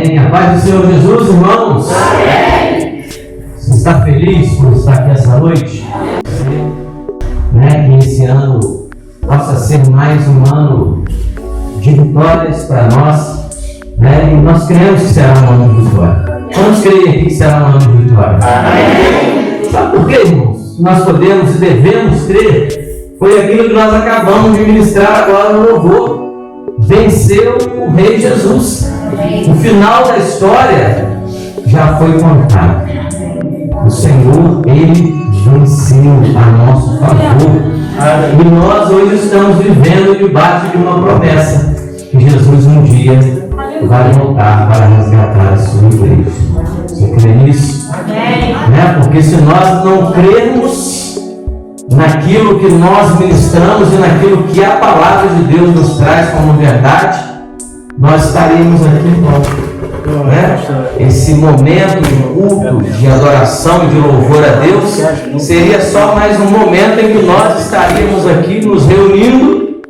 Amém. A paz do Senhor Jesus, irmãos. Amém. Você está feliz por estar aqui essa noite? Que esse ano possa ser mais um ano de vitórias para nós. E nós cremos que será um ano de vitória. Quantos creem aqui que será um ano de vitória? Amém. Sabe por quê, irmãos? Nós podemos e devemos crer. Foi aquilo que nós acabamos de ministrar agora no louvor. Venceu o Rei Jesus. O final da história já foi contado. O Senhor, Ele venceu a nosso favor. E nós hoje estamos vivendo debaixo de uma promessa que Jesus um dia vai voltar para resgatar a sua igreja. Você crê nisso? Porque se nós não crermos naquilo que nós ministramos e naquilo que a palavra de Deus nos traz como verdade, nós estaríamos aqui em volta. Esse momento de culto, de adoração e de louvor a Deus seria só mais um momento em que nós estaríamos aqui nos reunindo,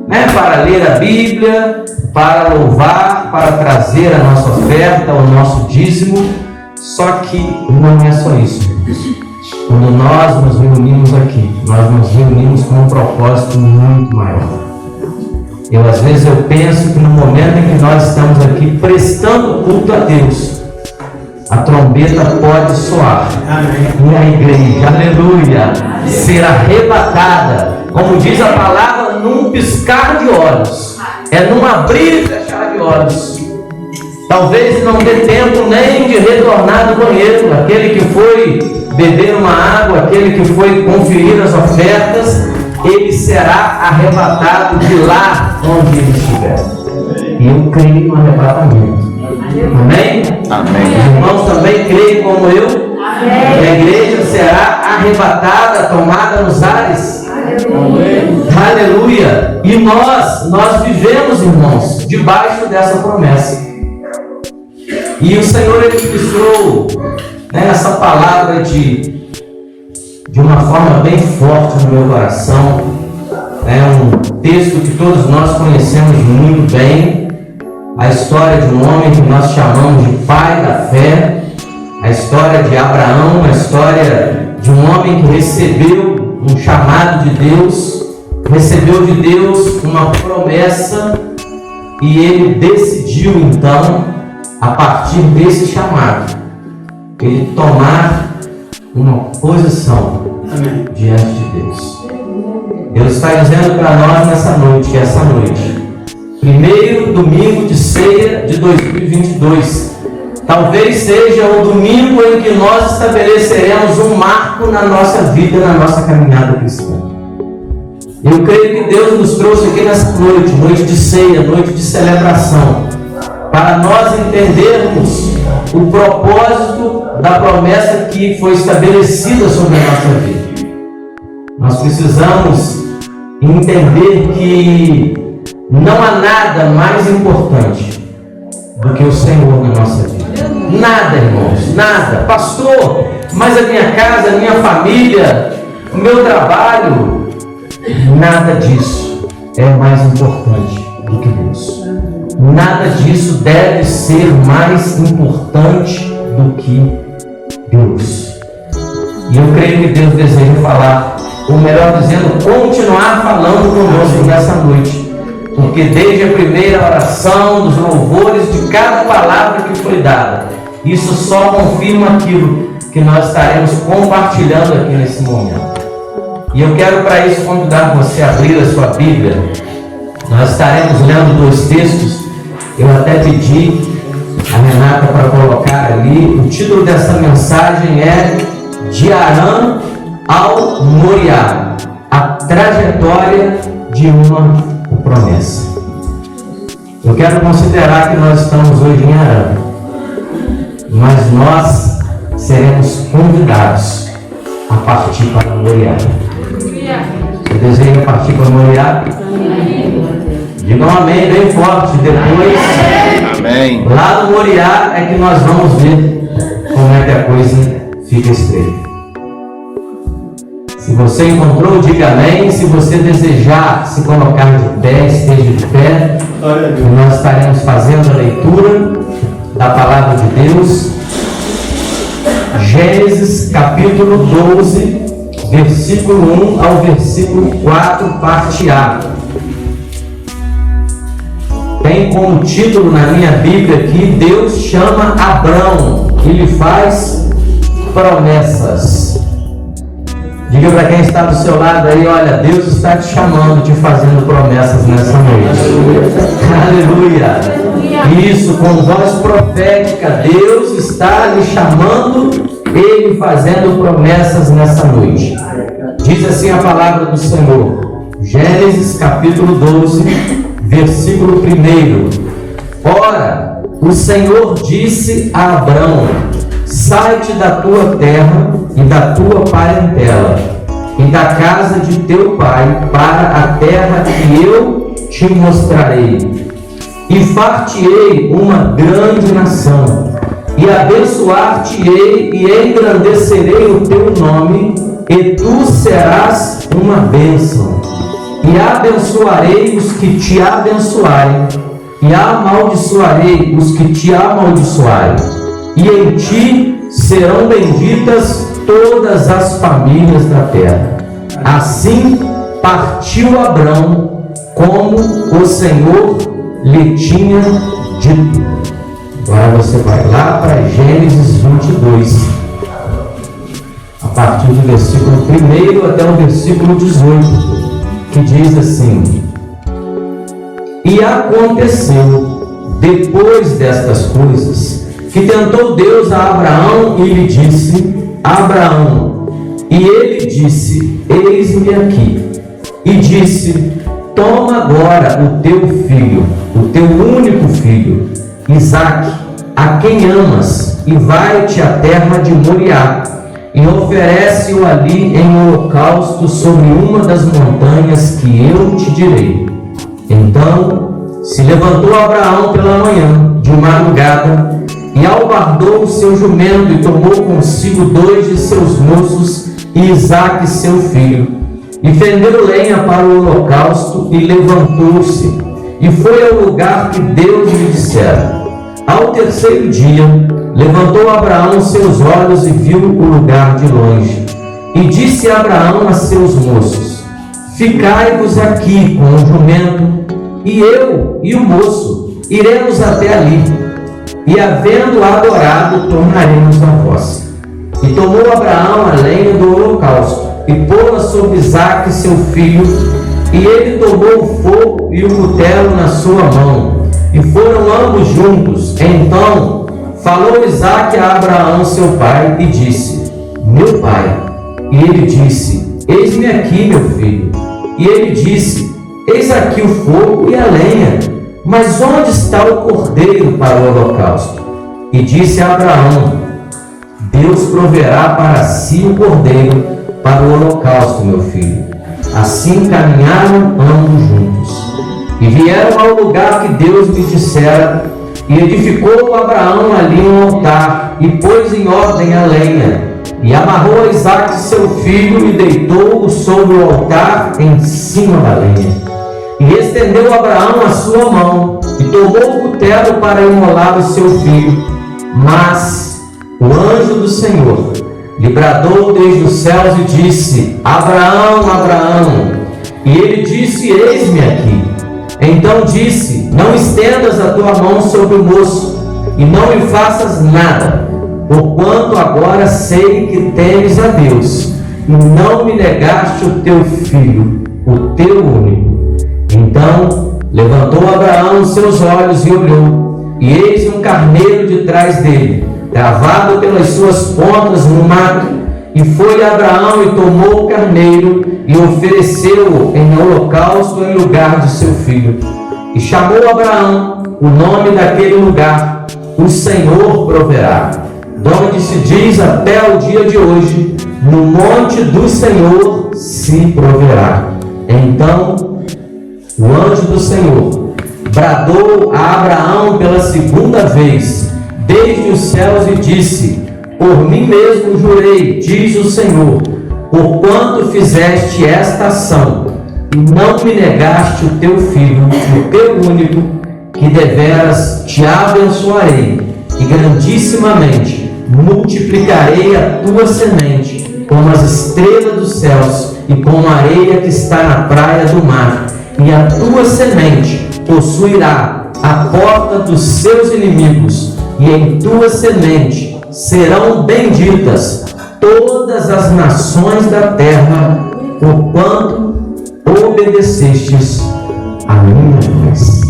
para ler a Bíblia, para louvar, para trazer a nossa oferta, o nosso dízimo. Só que não é só isso. Quando nós nos reunimos aqui, nós nos reunimos com um propósito muito maior. Às vezes eu penso que no momento em que nós estamos aqui prestando culto a Deus, a trombeta pode soar. E a igreja, aleluia, ser arrebatada, como diz a palavra, num piscar de olhos. É num abrir e fechar de olhos. Talvez não dê tempo nem de retornar do banheiro. Aquele que foi beber uma água, aquele que foi conferir as ofertas, ele será arrebatado de lá onde ele estiver. E eu creio no arrebatamento. Amém? Amém. Os irmãos também creem como eu? Amém. Que a igreja será arrebatada, tomada nos ares. Amém. Aleluia. E nós vivemos, irmãos, debaixo dessa promessa. E o Senhor, Ele ministrou essa palavra de uma forma bem forte no meu coração. É um texto que todos nós conhecemos muito bem. A história de um homem que nós chamamos de pai da fé. A história de Abraão, a história de um homem que recebeu um chamado de Deus, recebeu de Deus uma promessa e ele decidiu então, a partir desse chamado, ele tomar uma posição diante de Deus. Deus está dizendo para nós nessa noite, que essa noite, primeiro domingo de ceia de 2022, talvez seja o domingo em que nós estabeleceremos um marco na nossa vida, na nossa caminhada cristã. Eu creio que Deus nos trouxe aqui nessa noite, noite de ceia, noite de celebração, para nós entendermos o propósito da promessa que foi estabelecida sobre a nossa vida. Nós precisamos entender que não há nada mais importante do que o Senhor na nossa vida. Nada, irmãos, nada. Pastor, mas a minha casa, a minha família, o meu trabalho, nada disso é mais importante do que Deus. Nada disso deve ser mais importante do que Deus. E eu creio que Deus deseja falar, ou melhor dizendo, continuar falando conosco nessa noite. Porque desde a primeira oração, dos louvores, de cada palavra que foi dada, isso só confirma aquilo que nós estaremos compartilhando aqui nesse momento. E eu quero para isso convidar você a abrir a sua Bíblia. Nós estaremos lendo 2 textos. Eu até pedi a Renata para colocar ali. O título dessa mensagem é De Arã ao Moriá, a trajetória de uma promessa. Eu quero considerar que nós estamos hoje em Arã, mas nós seremos convidados a partir para Moriá. Você deseja partir para Moriá? Digam amém bem forte. Depois, amém. Lá no Moriá é que nós vamos ver como é que a coisa fica estreita. Se você encontrou, diga amém. Se você desejar se colocar de pé, esteja de pé. Nós estaremos fazendo a leitura da palavra de Deus, Gênesis capítulo 12, versículo 1 ao versículo 4, parte A. Tem como título na minha Bíblia aqui: Deus chama Abrão e lhe faz promessas. Diga para quem está do seu lado aí: olha, Deus está te chamando, te fazendo promessas nessa noite. Aleluia! Isso, com voz profética, Deus está lhe chamando e lhe fazendo promessas nessa noite. Diz assim a palavra do Senhor, Gênesis capítulo 12, versículo 1. Ora, o Senhor disse a Abrão: sai-te da tua terra e da tua parentela e da casa de teu pai para a terra que eu te mostrarei, e far-te-ei uma grande nação, e abençoar-te-ei e engrandecerei o teu nome, e tu serás uma bênção. E abençoarei os que te abençoarem, e amaldiçoarei os que te amaldiçoarem. E em ti serão benditas todas as famílias da terra. Assim partiu Abrão, como o Senhor lhe tinha dito. Agora você vai lá para Gênesis 22, a partir do versículo 1 até o versículo 18, que diz assim: E aconteceu, depois destas coisas, que tentou Deus a Abraão e lhe disse: Abraão. E ele disse: eis-me aqui. E disse: toma agora o teu filho, o teu único filho, Isaque, a quem amas, e vai-te à terra de Moriá, e oferece-o ali em holocausto sobre uma das montanhas que eu te direi. Então se levantou Abraão pela manhã, de madrugada, e albardou o seu jumento, e tomou consigo 2 de seus moços, e Isaque seu filho, e fendeu lenha para o holocausto, e levantou-se, e foi ao lugar que Deus lhe dissera. Ao terceiro dia, levantou Abraão seus olhos e viu o lugar de longe. E disse Abraão a seus moços: ficai-vos aqui com o jumento, e eu e o moço iremos até ali, e havendo adorado, tornaremos a vós. E tomou Abraão a lenha do holocausto, e pô-la sobre Isaque seu filho, e ele tomou o fogo e o cutelo na sua mão, e foram ambos juntos. Então falou Isaque a Abraão seu pai, e disse: meu pai. E ele disse: eis-me aqui, meu filho. E ele disse: eis aqui o fogo e a lenha, mas onde está o cordeiro para o holocausto? E disse a Abraão: Deus proverá para si o cordeiro para o holocausto, meu filho. Assim caminharam ambos juntos, e vieram ao lugar que Deus lhe dissera, e edificou Abraão ali um altar, e pôs em ordem a lenha, e amarrou a Isaque seu filho, e deitou-o sobre o altar em cima da lenha. E estendeu Abraão a sua mão, e tomou o cutelo para imolar o seu filho. Mas o anjo do Senhor lhe bradou desde os céus e disse: Abraão, Abraão. E ele disse: eis-me aqui. Então disse: não estendas a tua mão sobre o moço, e não lhe faças nada, porquanto agora sei que temes a Deus, e não me negaste o teu filho, o teu único. Então levantou Abraão os seus olhos e olhou, e eis um carneiro de trás dele, travado pelas suas pontas no mato. E foi Abraão e tomou o carneiro e ofereceu-o em holocausto em lugar de seu filho. E chamou Abraão o nome daquele lugar: o Senhor proverá. Donde se diz até o dia de hoje: no monte do Senhor se proverá. Então o anjo do Senhor bradou a Abraão pela segunda vez desde os céus e disse: por mim mesmo jurei, diz o Senhor, porquanto fizeste esta ação, e não me negaste o teu filho, o teu único, que deveras te abençoarei, e grandissimamente multiplicarei a tua semente como as estrelas dos céus e como a areia que está na praia do mar, e a tua semente possuirá a porta dos seus inimigos, e em tua semente serão benditas todas as nações da terra, porquanto obedecestes a minha voz.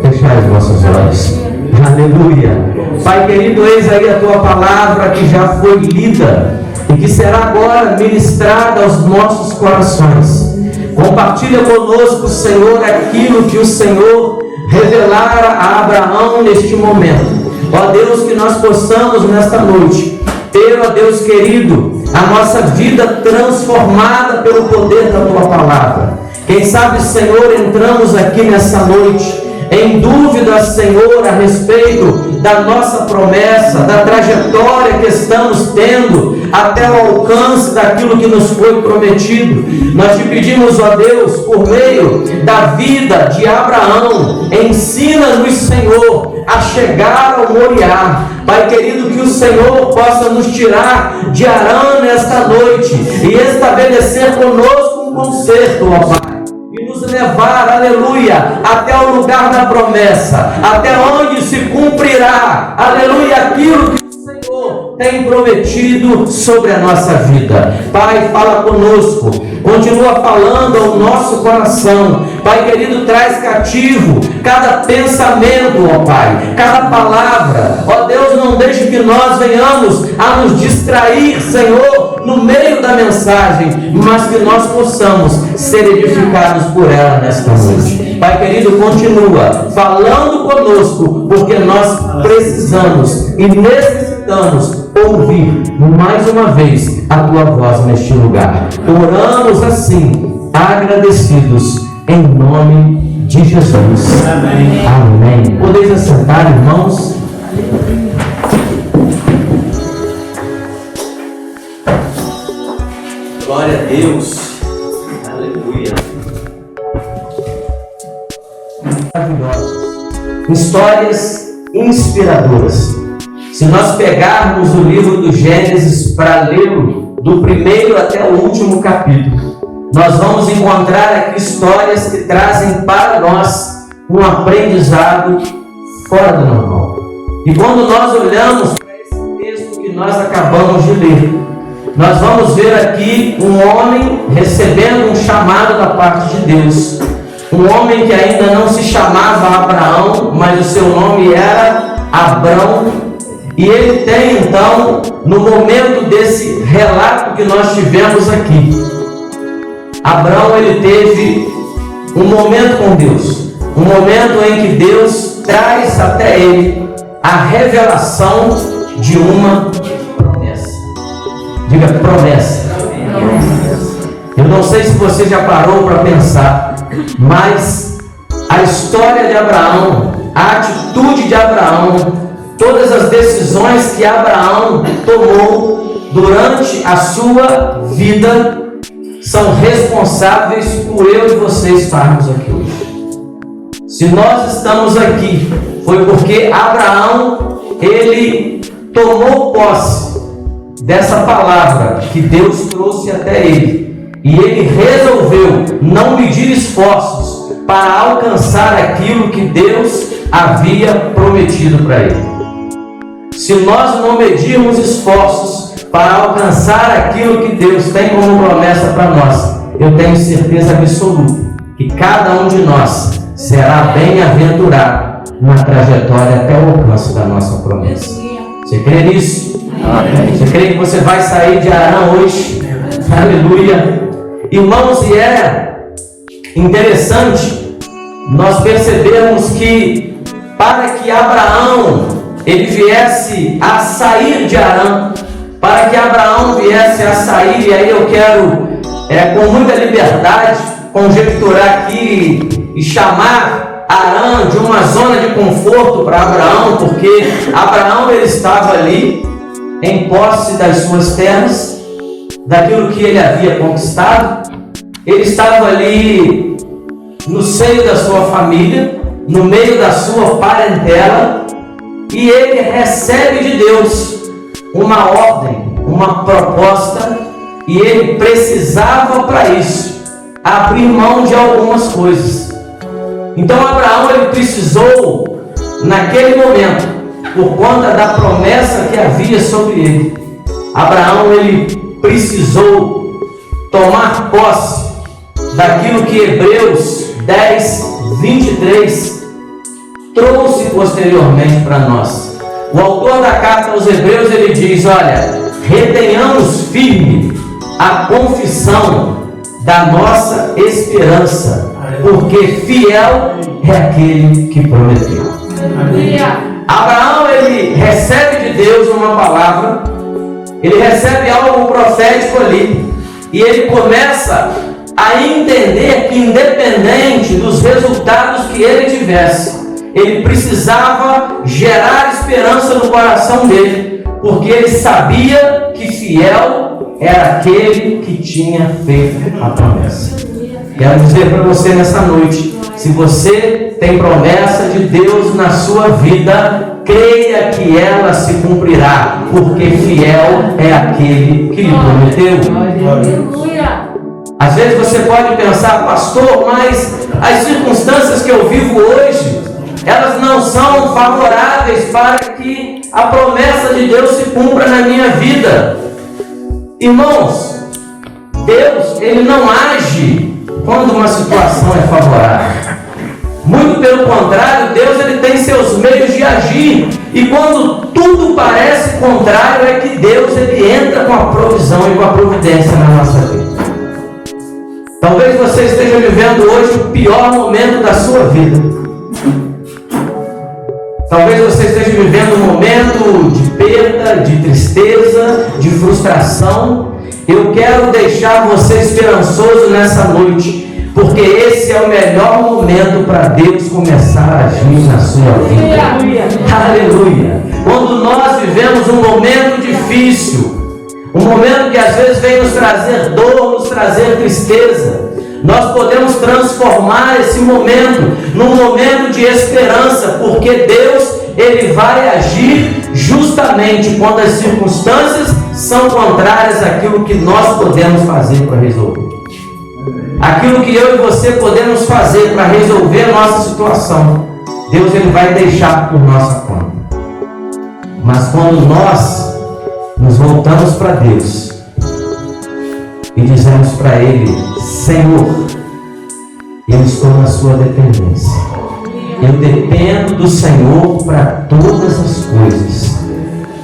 Fechai os vossos olhos. Aleluia. Pai querido, eis aí a tua palavra que já foi lida e que será agora ministrada aos nossos corações. Compartilha conosco, Senhor, aquilo que o Senhor revelara a Abraão neste momento. Ó Deus, que nós possamos nesta noite ter, ó Deus querido, a nossa vida transformada pelo poder da tua palavra. Quem sabe, Senhor, entramos aqui nessa noite em dúvida, Senhor, a respeito da nossa promessa, da trajetória que estamos tendo até o alcance daquilo que nos foi prometido. Nós te pedimos, ó Deus, por meio da vida de Abraão, ensina-nos, Senhor, a chegar ao Moriá. Pai querido, que o Senhor possa nos tirar de Harã nesta noite e estabelecer conosco um concerto, ó Pai, e nos levar, aleluia, até o lugar da promessa, até onde se cumprirá, aleluia, aquilo que o Senhor tem prometido sobre a nossa vida. Pai, fala conosco, continua falando ao nosso coração. Pai querido, traz cativo cada pensamento, ó Pai, cada palavra. Ó Deus, não deixe que nós venhamos a nos distrair, Senhor, no meio da mensagem, mas que nós possamos ser edificados por ela nesta noite. Pai querido, continua falando conosco, porque nós precisamos e necessitamos ouvir mais uma vez a tua voz neste lugar. Oramos assim, agradecidos, em nome de Jesus. Amém. Amém. Podeis assentar, irmãos. Glória a Deus. Aleluia. Maravilhosas. Histórias inspiradoras. Se nós pegarmos o livro do Gênesis para lê-lo do primeiro até o último capítulo, nós vamos encontrar aqui histórias que trazem para nós um aprendizado fora do normal. E quando nós olhamos para esse texto que nós acabamos de ler, nós vamos ver aqui um homem recebendo um chamado da parte de Deus. Um homem que ainda não se chamava Abraão, mas o seu nome era Abrão. E ele tem então, no momento desse relato que nós tivemos aqui, Abrão, ele teve um momento com Deus, um momento em que Deus traz até ele a revelação de uma promessa. Diga promessa. Eu não sei se você já parou para pensar, mas a história de Abraão, a atitude de Abraão, todas as decisões que Abraão tomou durante a sua vida são responsáveis por eu e você estarmos aqui hoje. Se nós estamos aqui, foi porque Abraão, ele tomou posse dessa palavra que Deus trouxe até ele, e ele resolveu não medir esforços para alcançar aquilo que Deus havia prometido para ele. Se nós não medirmos esforços para alcançar aquilo que Deus tem como promessa para nós, eu tenho certeza absoluta que cada um de nós será bem-aventurado na trajetória até o alcance da nossa promessa. Você crê nisso? Amém. Você crê que você vai sair de Harã hoje? Aleluia. Irmãos, e é interessante nós percebermos que para que Abraão ele viesse a sair de Harã, para que Abraão viesse a sair, e aí eu quero com muita liberdade conjecturar aqui e chamar Harã de uma zona de conforto para Abraão, porque Abraão ele estava ali em posse das suas terras, daquilo que ele havia conquistado. Ele estava ali no seio da sua família, no meio da sua parentela, e ele recebe de Deus uma ordem, uma proposta, e ele precisava para isso abrir mão de algumas coisas. Então Abraão ele precisou, naquele momento, por conta da promessa que havia sobre ele, Abraão ele precisou tomar posse daquilo que Hebreus 10:23 trouxe posteriormente para nós. O autor da carta aos Hebreus ele diz: olha, retenhamos firme a confissão da nossa esperança, porque fiel é aquele que prometeu. Abraão ele recebe de Deus uma palavra, ele recebe algo profético ali, e ele começa a entender que, independente dos resultados que ele tivesse, ele precisava gerar esperança no coração dele, porque ele sabia que fiel era aquele que tinha feito a promessa. Quero dizer para você nessa noite, se você tem promessa de Deus na sua vida, creia que ela se cumprirá, porque fiel é aquele que lhe prometeu. Às vezes você pode pensar: pastor, mas as circunstâncias que eu vivo hoje, elas não são favoráveis para que a promessa de Deus se cumpra na minha vida. Irmãos, Deus ele não age quando uma situação é favorável. Muito pelo contrário, Deus ele tem seus meios de agir, e quando tudo parece contrário, é que Deus ele entra com a provisão e com a providência na nossa vida. Talvez você esteja vivendo hoje o pior momento da sua vida. Talvez você esteja vivendo um momento de perda, de tristeza, de frustração. Eu quero deixar você esperançoso nessa noite, porque esse é o melhor momento para Deus começar a agir na sua vida. Aleluia! Quando nós vivemos um momento difícil, um momento que às vezes vem nos trazer dor, nos trazer tristeza, nós podemos transformar esse momento num momento de esperança, porque Deus ele vai agir justamente quando as circunstâncias são contrárias àquilo que nós podemos fazer para resolver. Aquilo que eu e você podemos fazer para resolver a nossa situação, Deus ele vai deixar por nossa conta. Mas quando nós nos voltamos para Deus e dizemos para Ele: Senhor, eu estou na sua dependência, eu dependo do Senhor para todas as coisas.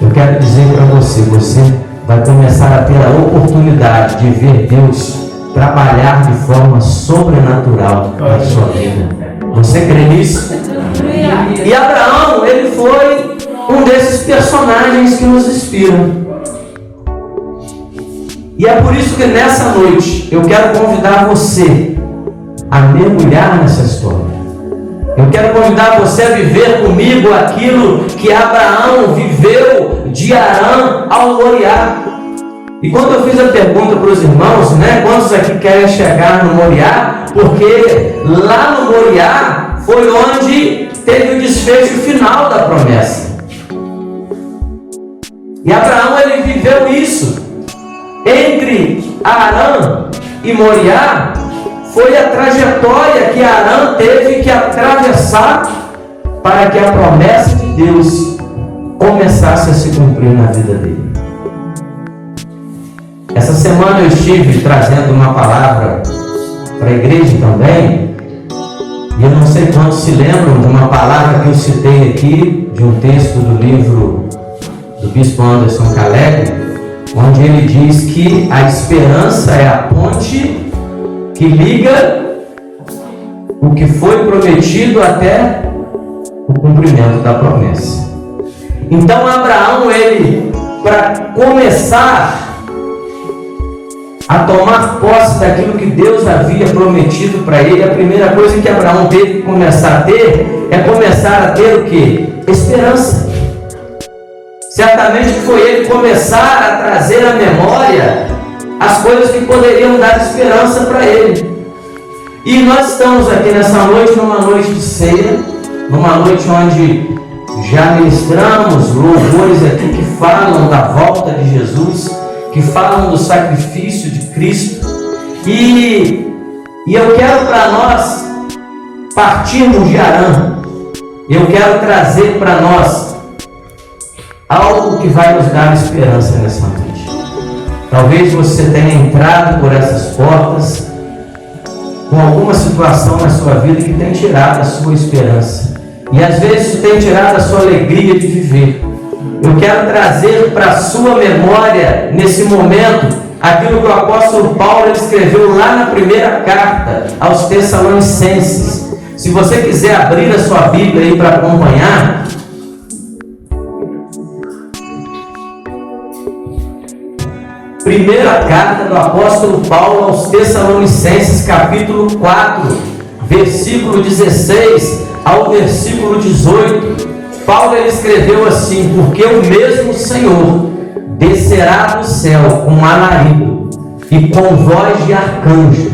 Eu quero dizer para você, você vai começar a ter a oportunidade de ver Deus trabalhar de forma sobrenatural na sua vida. Você crê nisso? E Abraão, ele foi um desses personagens que nos inspiram. E é por isso que nessa noite eu quero convidar você a mergulhar nessa história. Eu quero convidar você a viver comigo aquilo que Abraão viveu de Harã ao Moriá. E quando eu fiz a pergunta para os irmãos, quantos aqui querem chegar no Moriá? Porque lá no Moriá foi onde teve o desfecho final da promessa. E Abraão ele viveu isso. Entre Harã e Moriá foi a trajetória que Harã teve que atravessar para que a promessa de Deus começasse a se cumprir na vida dele. Essa semana eu estive trazendo uma palavra para a igreja também, e eu não sei quantos se lembram de uma palavra que eu citei aqui, de um texto do livro do bispo Anderson Caleb, onde ele diz que a esperança é a ponte que liga o que foi prometido até o cumprimento da promessa. Então Abraão, ele, para começar a tomar posse daquilo que Deus havia prometido para ele, a primeira coisa que Abraão teve que começar a ter é começar a ter o quê? Esperança. Certamente foi ele começar a trazer à memória as coisas que poderiam dar esperança para ele. E nós estamos aqui nessa noite, numa noite de ceia, numa noite onde já ministramos louvores aqui que falam da volta de Jesus, que falam do sacrifício de Cristo. E eu quero para nós partirmos de Arã, eu quero trazer para nós algo que vai nos dar esperança nessa noite. Talvez você tenha entrado por essas portas com alguma situação na sua vida que tem tirado a sua esperança. E às vezes isso tem tirado a sua alegria de viver. Eu quero trazer para a sua memória, nesse momento, aquilo que o apóstolo Paulo escreveu lá na primeira carta aos Tessalonicenses. Se você quiser abrir a sua Bíblia aí para acompanhar, primeira carta do apóstolo Paulo aos Tessalonicenses, capítulo 4, versículo 16 ao versículo 18. Paulo escreveu assim: porque o mesmo Senhor descerá do céu com alarido e com voz de arcanjo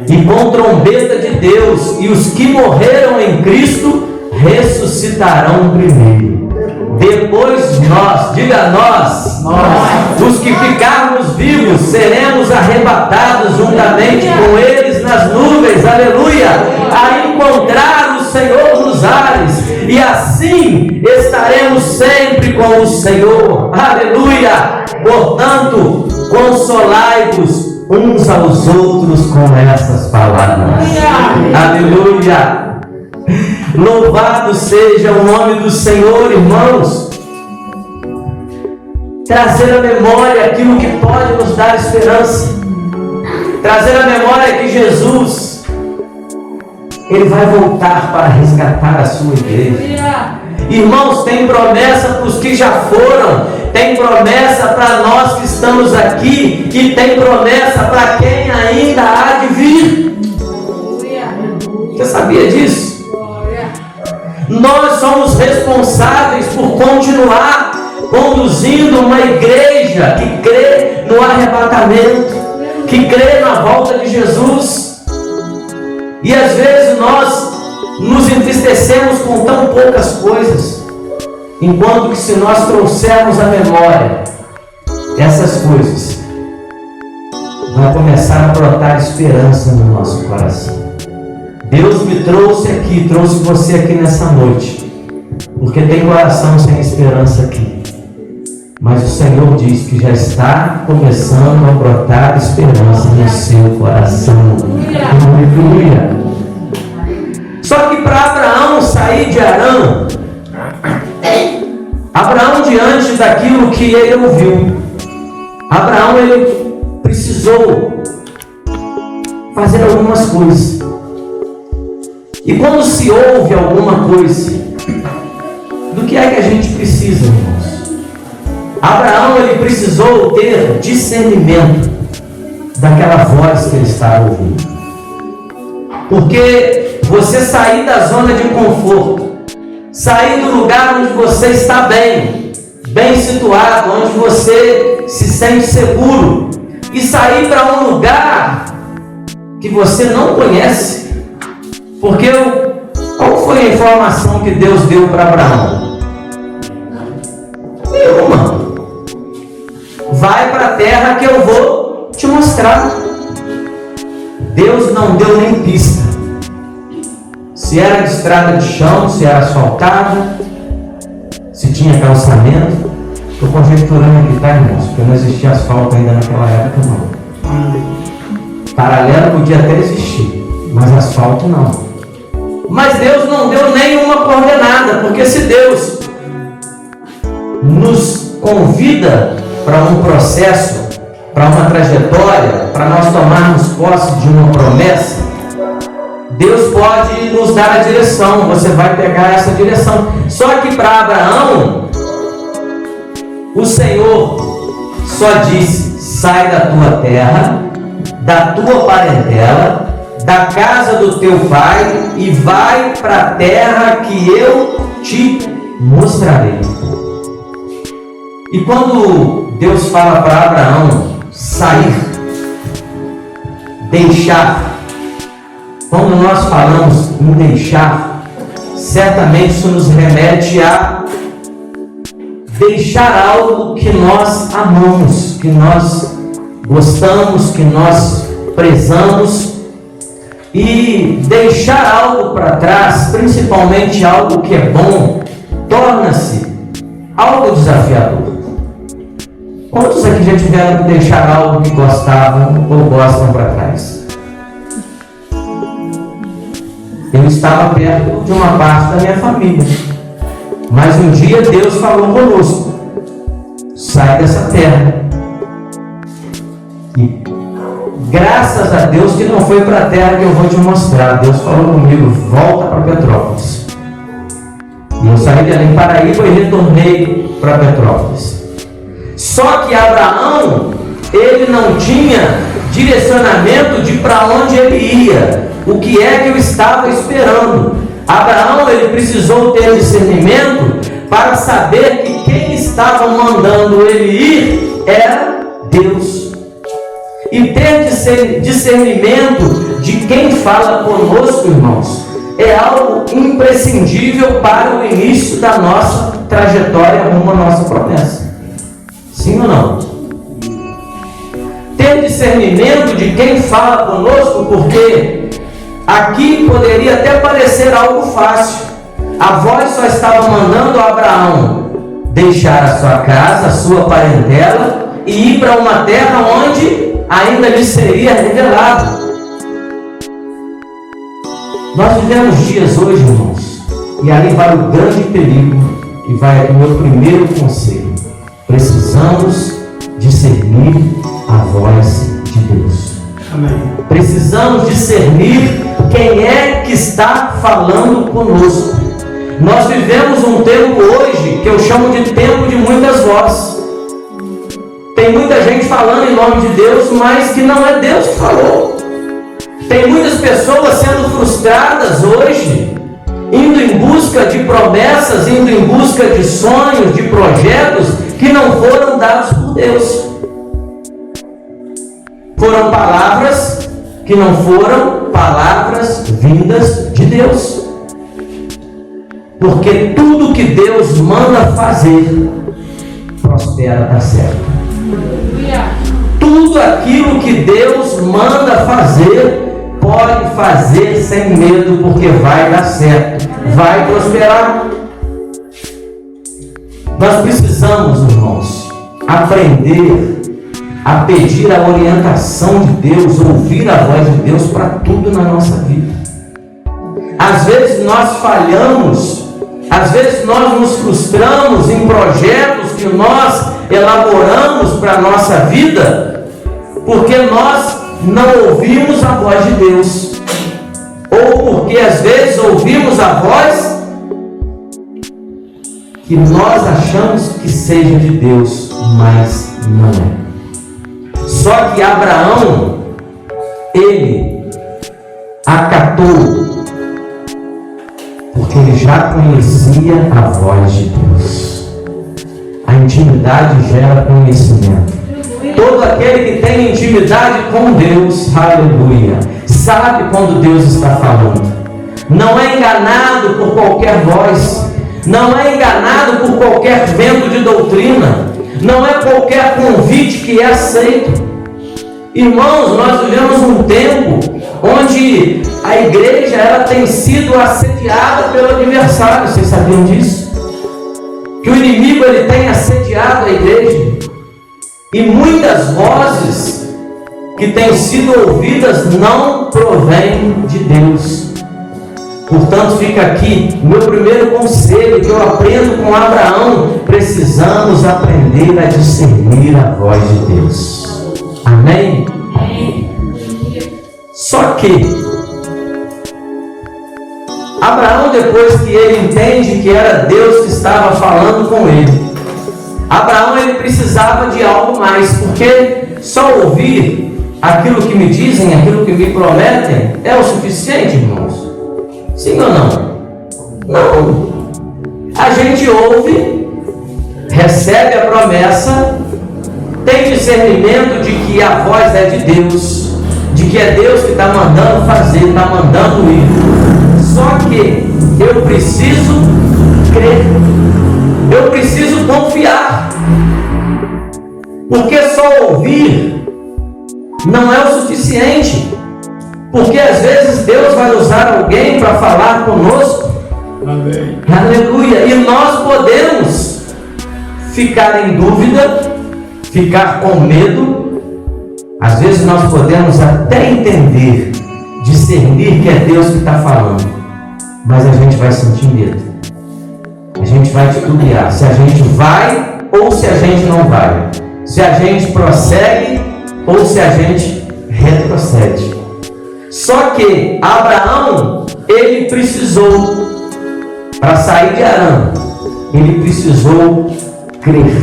e com trombeta de Deus, e os que morreram em Cristo ressuscitarão primeiro. Depois nós, diga nós, os que ficarmos vivos, seremos arrebatados juntamente com eles nas nuvens, aleluia, a encontrar o Senhor nos ares, e assim estaremos sempre com o Senhor, aleluia. Portanto, consolai-vos uns aos outros com essas palavras, aleluia. Louvado seja o nome do Senhor, irmãos. Trazer à memória aquilo que pode nos dar esperança. Trazer à memória que Jesus, Ele vai voltar para resgatar a sua igreja. Irmãos, tem promessa para os que já foram, tem promessa para nós que estamos aqui, e tem promessa para quem ainda há de vir. Você sabia disso? Nós somos responsáveis por continuar conduzindo uma igreja que crê no arrebatamento, que crê na volta de Jesus. E às vezes nós nos entristecemos com tão poucas coisas, enquanto que se nós trouxermos à memória essas coisas, vai começar a brotar esperança no nosso coração. Deus me trouxe aqui, trouxe você aqui nessa noite, porque tem coração sem esperança aqui. Mas o Senhor diz que já está começando a brotar esperança no seu coração. Aleluia. Só que para Abraão sair de Arã, Abraão, diante daquilo que ele ouviu, Abraão ele precisou fazer algumas coisas. E quando se ouve alguma coisa, do que é que a gente precisa, irmãos? Abraão ele precisou ter discernimento daquela voz que ele estava ouvindo. Porque você sair da zona de conforto, sair do lugar onde você está bem situado, onde você se sente seguro, e sair para um lugar que você não conhece. Porque qual foi a informação que Deus deu para Abraão? Nenhuma. Vai para a terra que eu vou te mostrar. Deus não deu nem pista. Se era de estrada de chão, se era asfaltada, se tinha calçamento. Estou conjecturando aqui, tá, irmãos? Porque não existia asfalto ainda naquela época, não. Paralelo podia até existir, mas asfalto não. Mas Deus não deu nenhuma coordenada, porque se Deus nos convida para um processo, para uma trajetória, para nós tomarmos posse de uma promessa, Deus pode nos dar a direção, você vai pegar essa direção. Só que para Abraão, o Senhor só disse: sai da tua terra, da tua parentela, da casa do teu pai, e vai para a terra que eu te mostrarei. E quando Deus fala para Abraão sair, deixar, quando nós falamos em deixar, certamente isso nos remete a deixar algo que nós amamos, que nós gostamos, que nós prezamos, e deixar algo para trás, principalmente algo que é bom, torna-se algo desafiador. Quantos aqui já tiveram que deixar algo que gostavam ou gostam para trás? Eu estava perto de uma parte da minha família, mas um dia Deus falou conosco: sai dessa terra. E graças a Deus que não foi para a terra que eu vou te mostrar. Deus falou comigo: volta para Petrópolis. E eu saí de Belém, Paraíba, e retornei para Petrópolis. Só que Abraão, ele não tinha direcionamento de para onde ele ia, o que é que eu estava esperando. Abraão, ele precisou ter discernimento para saber que quem estava mandando ele ir era Deus. E ter discernimento de quem fala conosco, irmãos, é algo imprescindível para o início da nossa trajetória rumo à nossa promessa. Sim ou não? Ter discernimento de quem fala conosco, porque aqui poderia até parecer algo fácil. A voz só estava mandando a Abraão deixar a sua casa, a sua parentela e ir para uma terra onde ainda lhe seria revelado. Nós vivemos dias hoje, irmãos, e ali vai o grande perigo, e vai aqui o meu primeiro conselho: precisamos discernir a voz de Deus. Amém. Precisamos discernir quem é que está falando conosco. Nós vivemos um tempo hoje que eu chamo de tempo de muitas vozes. Tem muita gente falando em nome de Deus, mas que não é Deus que falou. Tem muitas pessoas sendo frustradas hoje, indo em busca de promessas, indo em busca de sonhos, de projetos que não foram dados por Deus. Foram palavras que não foram palavras vindas de Deus. Porque tudo que Deus manda fazer, prospera, dá certo. Tudo aquilo que Deus manda fazer, pode fazer sem medo, porque vai dar certo, vai prosperar. Nós precisamos, irmãos, aprender a pedir a orientação de Deus, ouvir a voz de Deus para tudo na nossa vida. Às vezes nós falhamos, às vezes nós nos frustramos em projetos que nós elaboramos para a nossa vida, porque nós não ouvimos a voz de Deus, ou porque às vezes ouvimos a voz que nós achamos que seja de Deus, mas não é. Só que Abraão, ele acatou, porque ele já conhecia a voz de Deus. A intimidade gera conhecimento. Todo aquele que tem intimidade com Deus, aleluia, sabe quando Deus está falando. Não é enganado por qualquer voz, não é enganado por qualquer vento de doutrina, não é qualquer convite que é aceito. Irmãos, nós vivemos um tempo onde a igreja ela tem sido assediada pelo adversário. Vocês sabiam disso? Que o inimigo ele tem assediado a igreja. E muitas vozes que têm sido ouvidas não provêm de Deus. Portanto, fica aqui o meu primeiro conselho que eu aprendo com Abraão: precisamos aprender a discernir a voz de Deus. Amém? Só que Abraão, depois que ele entende que era Deus que estava falando com ele, Abraão ele precisava de algo mais, porque só ouvir aquilo que me dizem, aquilo que me prometem, é o suficiente, irmãos? Sim ou não? Não. A gente ouve, recebe a promessa, tem discernimento de que a voz é de Deus, de que é Deus que está mandando fazer, está mandando ir. Só que eu preciso crer. Eu preciso confiar. Porque só ouvir não é o suficiente. Porque às vezes Deus vai usar alguém para falar conosco. Amém. Aleluia. E nós podemos ficar em dúvida, ficar com medo. Às vezes nós podemos até entender, discernir que é Deus que está falando, mas a gente vai sentir medo. A gente vai titubear se a gente vai ou se a gente não vai, se a gente prossegue ou se a gente retrocede. Só que Abraão, ele precisou, para sair de Harã, ele precisou crer.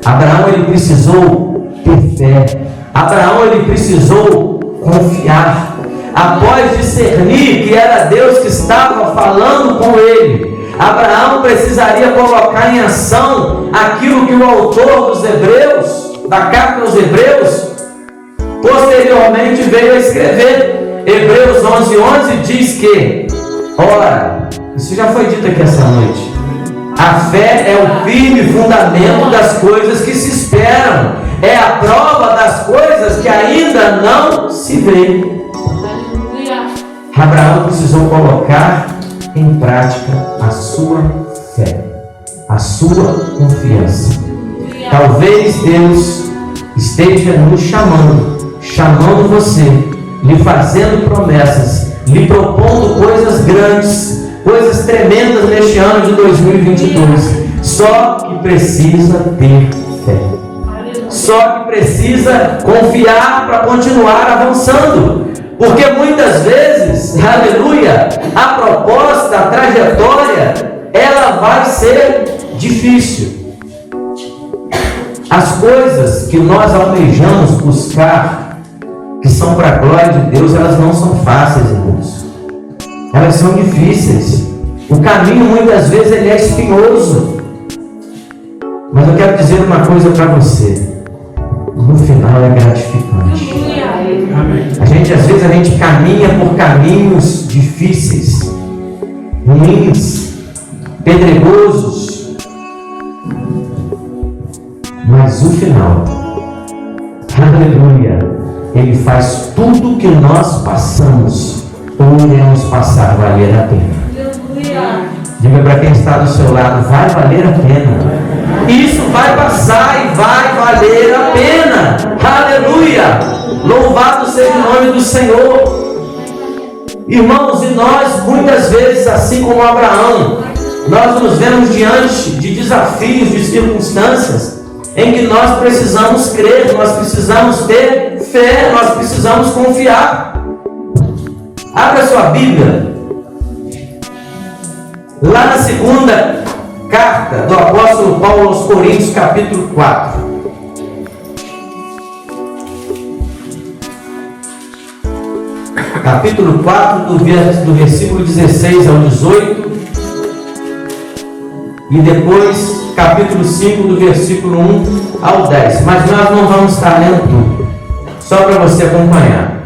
Abraão, ele precisou ter fé. Abraão, ele precisou confiar. Após discernir que era Deus que estava falando com ele, Abraão precisaria colocar em ação aquilo que o autor dos Hebreus, da carta aos Hebreus, posteriormente veio a escrever. Hebreus 11:11 diz que, ora, isso já foi dito aqui essa noite, a fé é o firme fundamento das coisas que se esperam, é a prova das coisas que ainda não se veem. Abraão precisou colocar em prática a sua fé, a sua confiança. Talvez Deus esteja nos chamando você, lhe fazendo promessas, lhe propondo coisas grandes, coisas tremendas neste ano de 2022. Só que precisa ter fé. Só que precisa confiar para continuar avançando. Porque muitas vezes, aleluia, a proposta, a trajetória, ela vai ser difícil. As coisas que nós almejamos buscar, que são para a glória de Deus, elas não são fáceis, irmãos. Elas são difíceis. O caminho muitas vezes ele é espinhoso. Mas eu quero dizer uma coisa para você. No final é gratificante. Às vezes a gente caminha por caminhos difíceis, ruins, pedregosos. Mas o final, aleluia, ele faz tudo que nós passamos ou iremos passar valer a pena. Diga para quem está do seu lado, vai valer a pena. Isso vai passar e vai valer a pena. Aleluia! Louvado seja o nome do Senhor. Irmãos, e nós muitas vezes, assim como Abraão, nós nos vemos diante de desafios, de circunstâncias em que nós precisamos crer, nós precisamos ter fé, nós precisamos confiar. Abra sua Bíblia lá na segunda carta do apóstolo Paulo aos Coríntios, capítulo 4. Capítulo 4, do versículo 16 ao 18. E depois, capítulo 5, do versículo 1 ao 10. Mas nós não vamos estar lendo tudo, só para você acompanhar.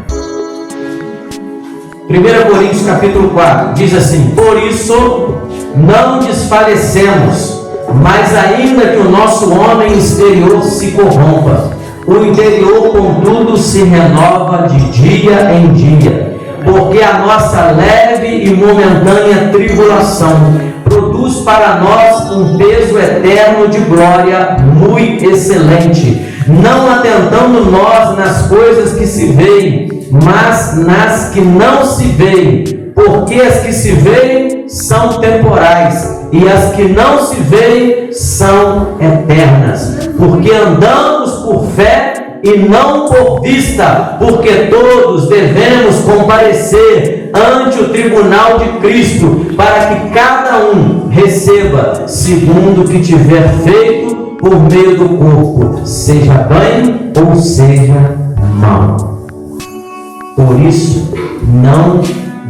1 Coríntios capítulo 4 diz assim: por isso não desfalecemos, mas ainda que o nosso homem exterior se corrompa, o interior contudo se renova de dia em dia, porque a nossa leve e momentânea tribulação produz para nós um peso eterno de glória muito excelente, não atentando nós nas coisas que se veem, mas nas que não se veem, porque as que se veem são temporais e as que não se veem são eternas, porque andamos por fé e não por vista, porque todos devemos comparecer ante o tribunal de Cristo, para que cada um receba segundo o que tiver feito por meio do corpo, seja bem ou seja mal. Por isso, não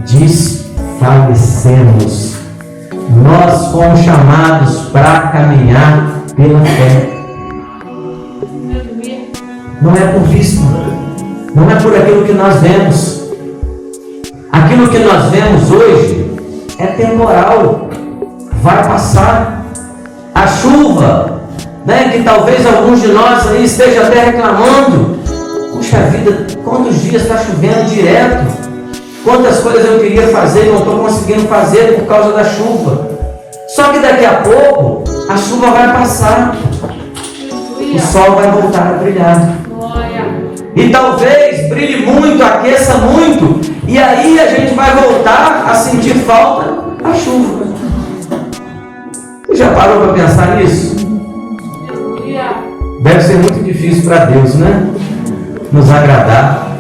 desfalecemos. Nós fomos chamados para caminhar pela fé. Não é por vista, não é por aquilo que nós vemos. Aquilo que nós vemos hoje é temporal, vai passar. chuva, né, que talvez alguns de nós aí estejam até reclamando. Puxa vida, quantos dias está chovendo direto? Quantas coisas eu queria fazer e não estou conseguindo fazer por causa da chuva. Só que daqui a pouco a chuva vai passar, o sol vai voltar a brilhar. E talvez brilhe muito, aqueça muito, e aí a gente vai voltar a sentir falta da chuva. Você já parou para pensar nisso? Deve ser muito difícil para Deus, né? Nos agradar.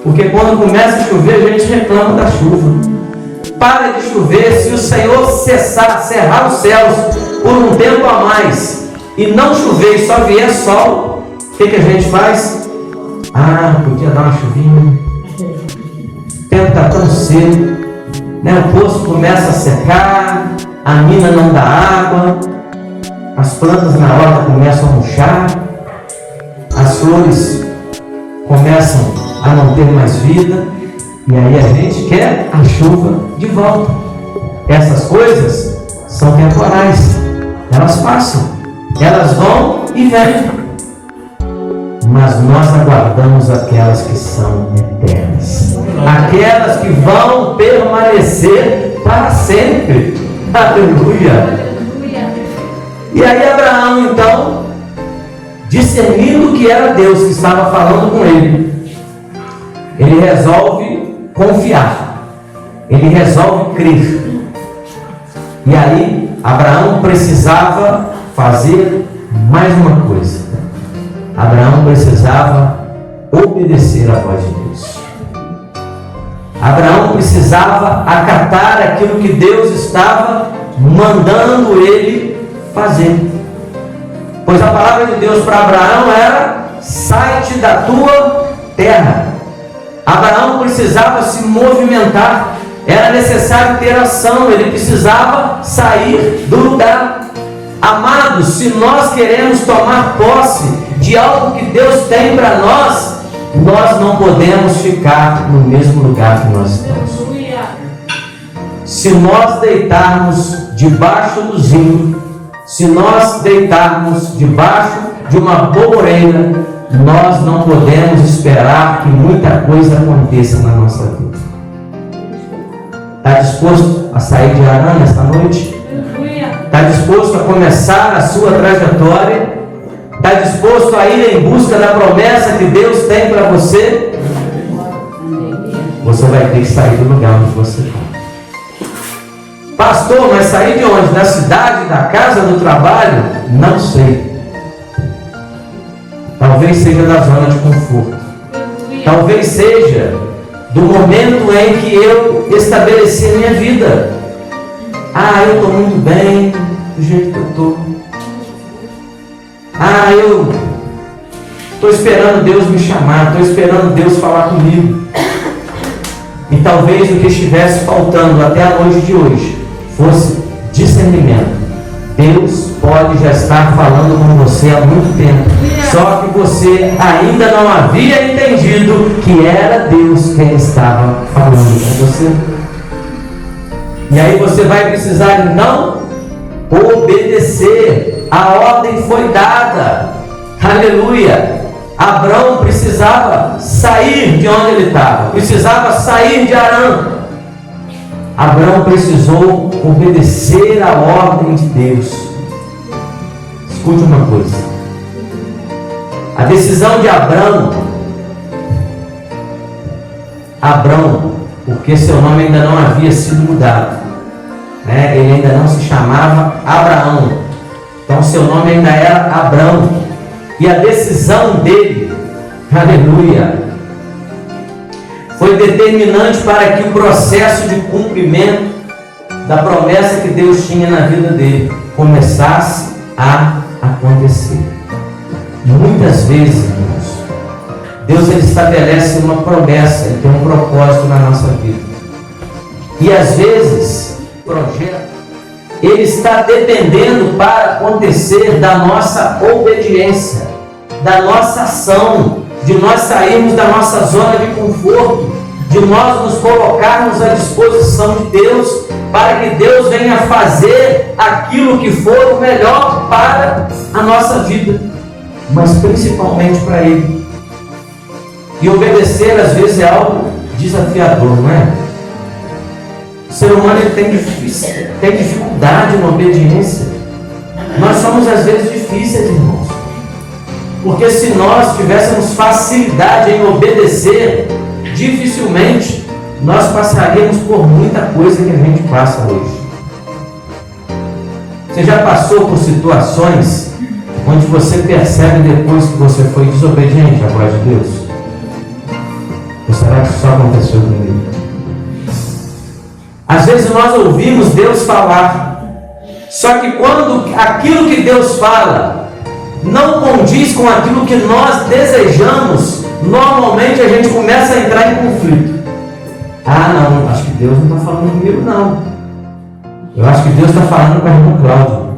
Porque quando começa a chover, a gente reclama da chuva. Para de chover, se o Senhor cerrar os céus por um tempo a mais, e não chover e só vier sol, o que a gente faz? Ah, podia dar uma chuvinha. O tempo está tão seco, né? O poço começa a secar, a mina não dá água, as plantas na horta começam a murchar, as flores começam a não ter mais vida, e aí a gente quer a chuva de volta. Essas coisas são temporais, elas passam, elas vão e vêm. Mas nós aguardamos aquelas que são eternas, aquelas que vão permanecer para sempre. Aleluia! E aí Abraão, então, discernindo que era Deus que estava falando com ele, ele resolve confiar, ele resolve crer. E aí Abraão precisava fazer mais uma coisa. Abraão precisava obedecer à voz de Deus. Abraão precisava acatar aquilo que Deus estava mandando ele fazer. Pois a palavra de Deus para Abraão era: sai-te da tua terra. Abraão precisava se movimentar, era necessário ter ação, ele precisava sair do lugar. Amados, se nós queremos tomar posse de algo que Deus tem para nós, nós não podemos ficar no mesmo lugar que nós estamos. Se nós deitarmos debaixo do zinco, se nós deitarmos debaixo de uma boreira, nós não podemos esperar que muita coisa aconteça na nossa vida. Está disposto a sair de Arã esta noite? Está disposto a começar a sua trajetória? Está disposto a ir em busca da promessa que Deus tem para você? Você vai ter que sair do lugar onde você está. Pastor, mas sair de onde? Da cidade, da casa, do trabalho? Não sei. Talvez seja da zona de conforto. Talvez seja do momento em que eu estabeleci a minha vida. Ah, eu estou muito bem do jeito que eu estou. Ah, eu estou esperando Deus me chamar, estou esperando Deus falar comigo. E talvez o que estivesse faltando até a noite de hoje fosse discernimento. Deus pode já estar falando com você há muito tempo, só que você ainda não havia entendido que era Deus quem estava falando com você. E aí você vai precisar não obedecer. A ordem foi dada. Aleluia. Abraão precisava sair de onde ele estava, precisava sair de Arã. Abraão precisou obedecer a ordem de Deus. Escute uma coisa: a decisão de Abraão, porque seu nome ainda não havia sido mudado, né? Ele ainda não se chamava Abraão, então seu nome ainda era Abrão. E a decisão dele, aleluia, foi determinante para que o processo de cumprimento da promessa que Deus tinha na vida dele começasse a acontecer. Muitas vezes, irmãos, Deus ele estabelece uma promessa, ele tem um propósito na nossa vida. E às vezes, o projeto, ele está dependendo para acontecer da nossa obediência, da nossa ação, de nós sairmos da nossa zona de conforto, de nós nos colocarmos à disposição de Deus para que Deus venha fazer aquilo que for o melhor para a nossa vida, mas principalmente para Ele. E obedecer às vezes é algo desafiador, não é? O ser humano ele tem dificuldade na obediência. Nós somos às vezes difíceis, irmãos, porque se nós tivéssemos facilidade em obedecer, dificilmente nós passaríamos por muita coisa que a gente passa hoje. Você já passou por situações onde você percebe depois que você foi desobediente à voz de Deus? Ou será que só aconteceu comigo? Às vezes nós ouvimos Deus falar, só que quando aquilo que Deus fala não condiz com aquilo que nós desejamos, normalmente a gente começa a entrar em conflito. Ah, não, acho que Deus não está falando comigo, não. Eu acho que Deus está falando com a irmã Cláudia.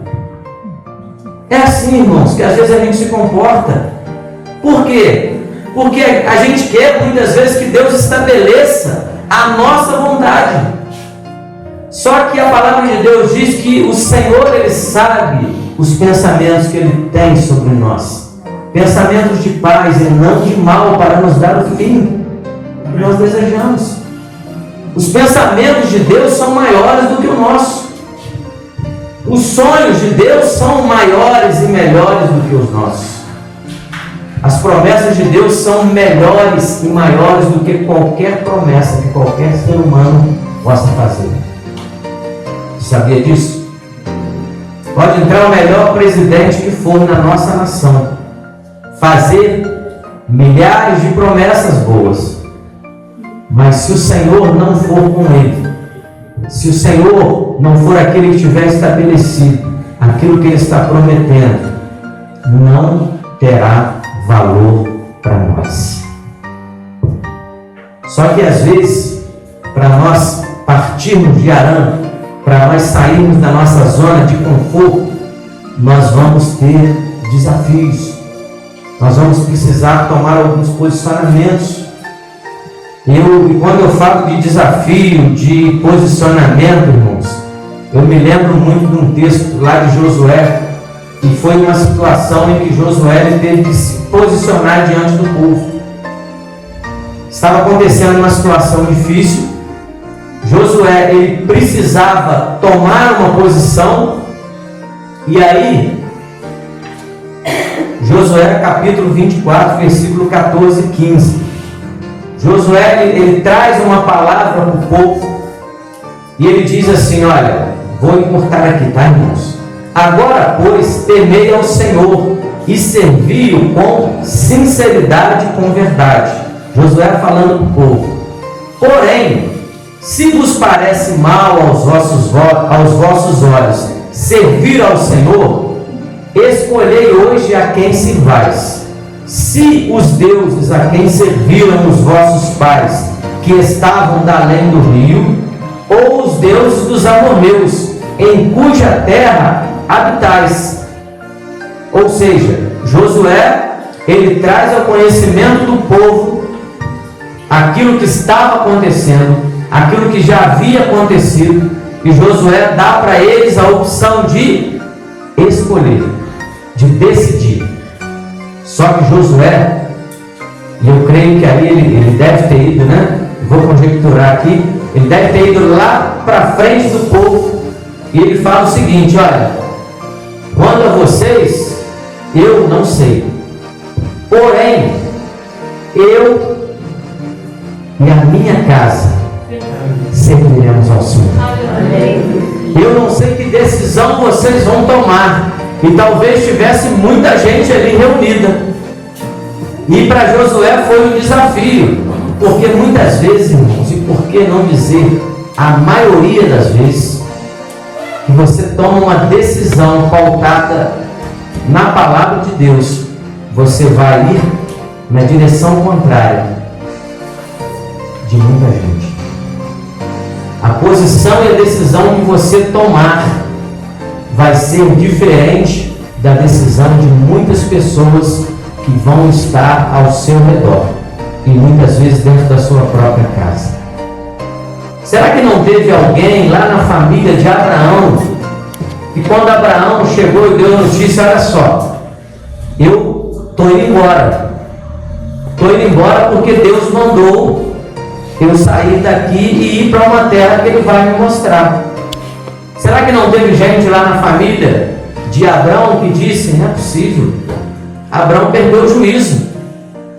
É assim, irmãos, que às vezes a gente se comporta. Por quê? Porque a gente quer muitas vezes que Deus estabeleça a nossa vontade. Só que a palavra de Deus diz que o Senhor, Ele sabe os pensamentos que Ele tem sobre nós. Pensamentos de paz e não de mal, para nos dar o fim que nós desejamos. Os pensamentos de Deus são maiores do que o nosso. Os sonhos de Deus são maiores e melhores do que os nossos. As promessas de Deus são melhores e maiores do que qualquer promessa que qualquer ser humano possa fazer. Você sabia disso? Pode entrar o melhor presidente que for na nossa nação, fazer milhares de promessas boas, mas se o Senhor não for com ele, se o Senhor não for aquele que tiver estabelecido aquilo que Ele está prometendo, não terá valor para nós. Só que às vezes, para nós partirmos de arame, para nós sairmos da nossa zona de conforto, nós vamos ter desafios, nós vamos precisar tomar alguns posicionamentos. E quando eu falo de desafio, de posicionamento, irmãos, eu me lembro muito de um texto lá de Josué, que foi uma situação em que Josué teve que se posicionar diante do povo. Estava acontecendo uma situação difícil. Josué, ele precisava tomar uma posição. E aí, Josué capítulo 24, versículo 14 e 15. Josué, ele traz uma palavra para o povo e ele diz assim: olha, vou encurtar aqui, tá, irmãos? Agora, pois, temei ao Senhor e servi-o com sinceridade e com verdade. Josué falando para o povo: porém, se vos parece mal aos vossos olhos servir ao Senhor, escolhei hoje a quem sirvais. Se os deuses a quem serviram os vossos pais, que estavam da além do rio, ou os deuses dos amorreus, em cuja terra habitais. Ou seja, Josué, ele traz ao conhecimento do povo aquilo que estava acontecendo, aquilo que já havia acontecido, e Josué dá para eles a opção de escolher, de decidir. Só que Josué, e eu creio que ali ele deve ter ido, né? Vou conjecturar aqui, ele deve ter ido lá para frente do povo, e ele fala o seguinte: olha, quanto a vocês, eu não sei, porém, eu e a minha casa serviremos ao Senhor. Eu não sei que decisão vocês vão tomar, e talvez tivesse muita gente ali reunida, e para Josué foi um desafio, porque muitas vezes, irmãos, e por que não dizer a maioria das vezes, que você toma uma decisão pautada na palavra de Deus, você vai ir na direção contrária de muita gente. A posição e a decisão que você tomar vai ser diferente da decisão de muitas pessoas que vão estar ao seu redor, e muitas vezes dentro da sua própria casa. Será que não teve alguém lá na família de Abraão, e quando Abraão chegou e deu a notícia, olha só, eu estou indo embora. Estou indo embora porque Deus mandou eu sair daqui e ir para uma terra que Ele vai me mostrar. Será que não teve gente lá na família de Abraão que disse, não é possível, Abraão perdeu o juízo,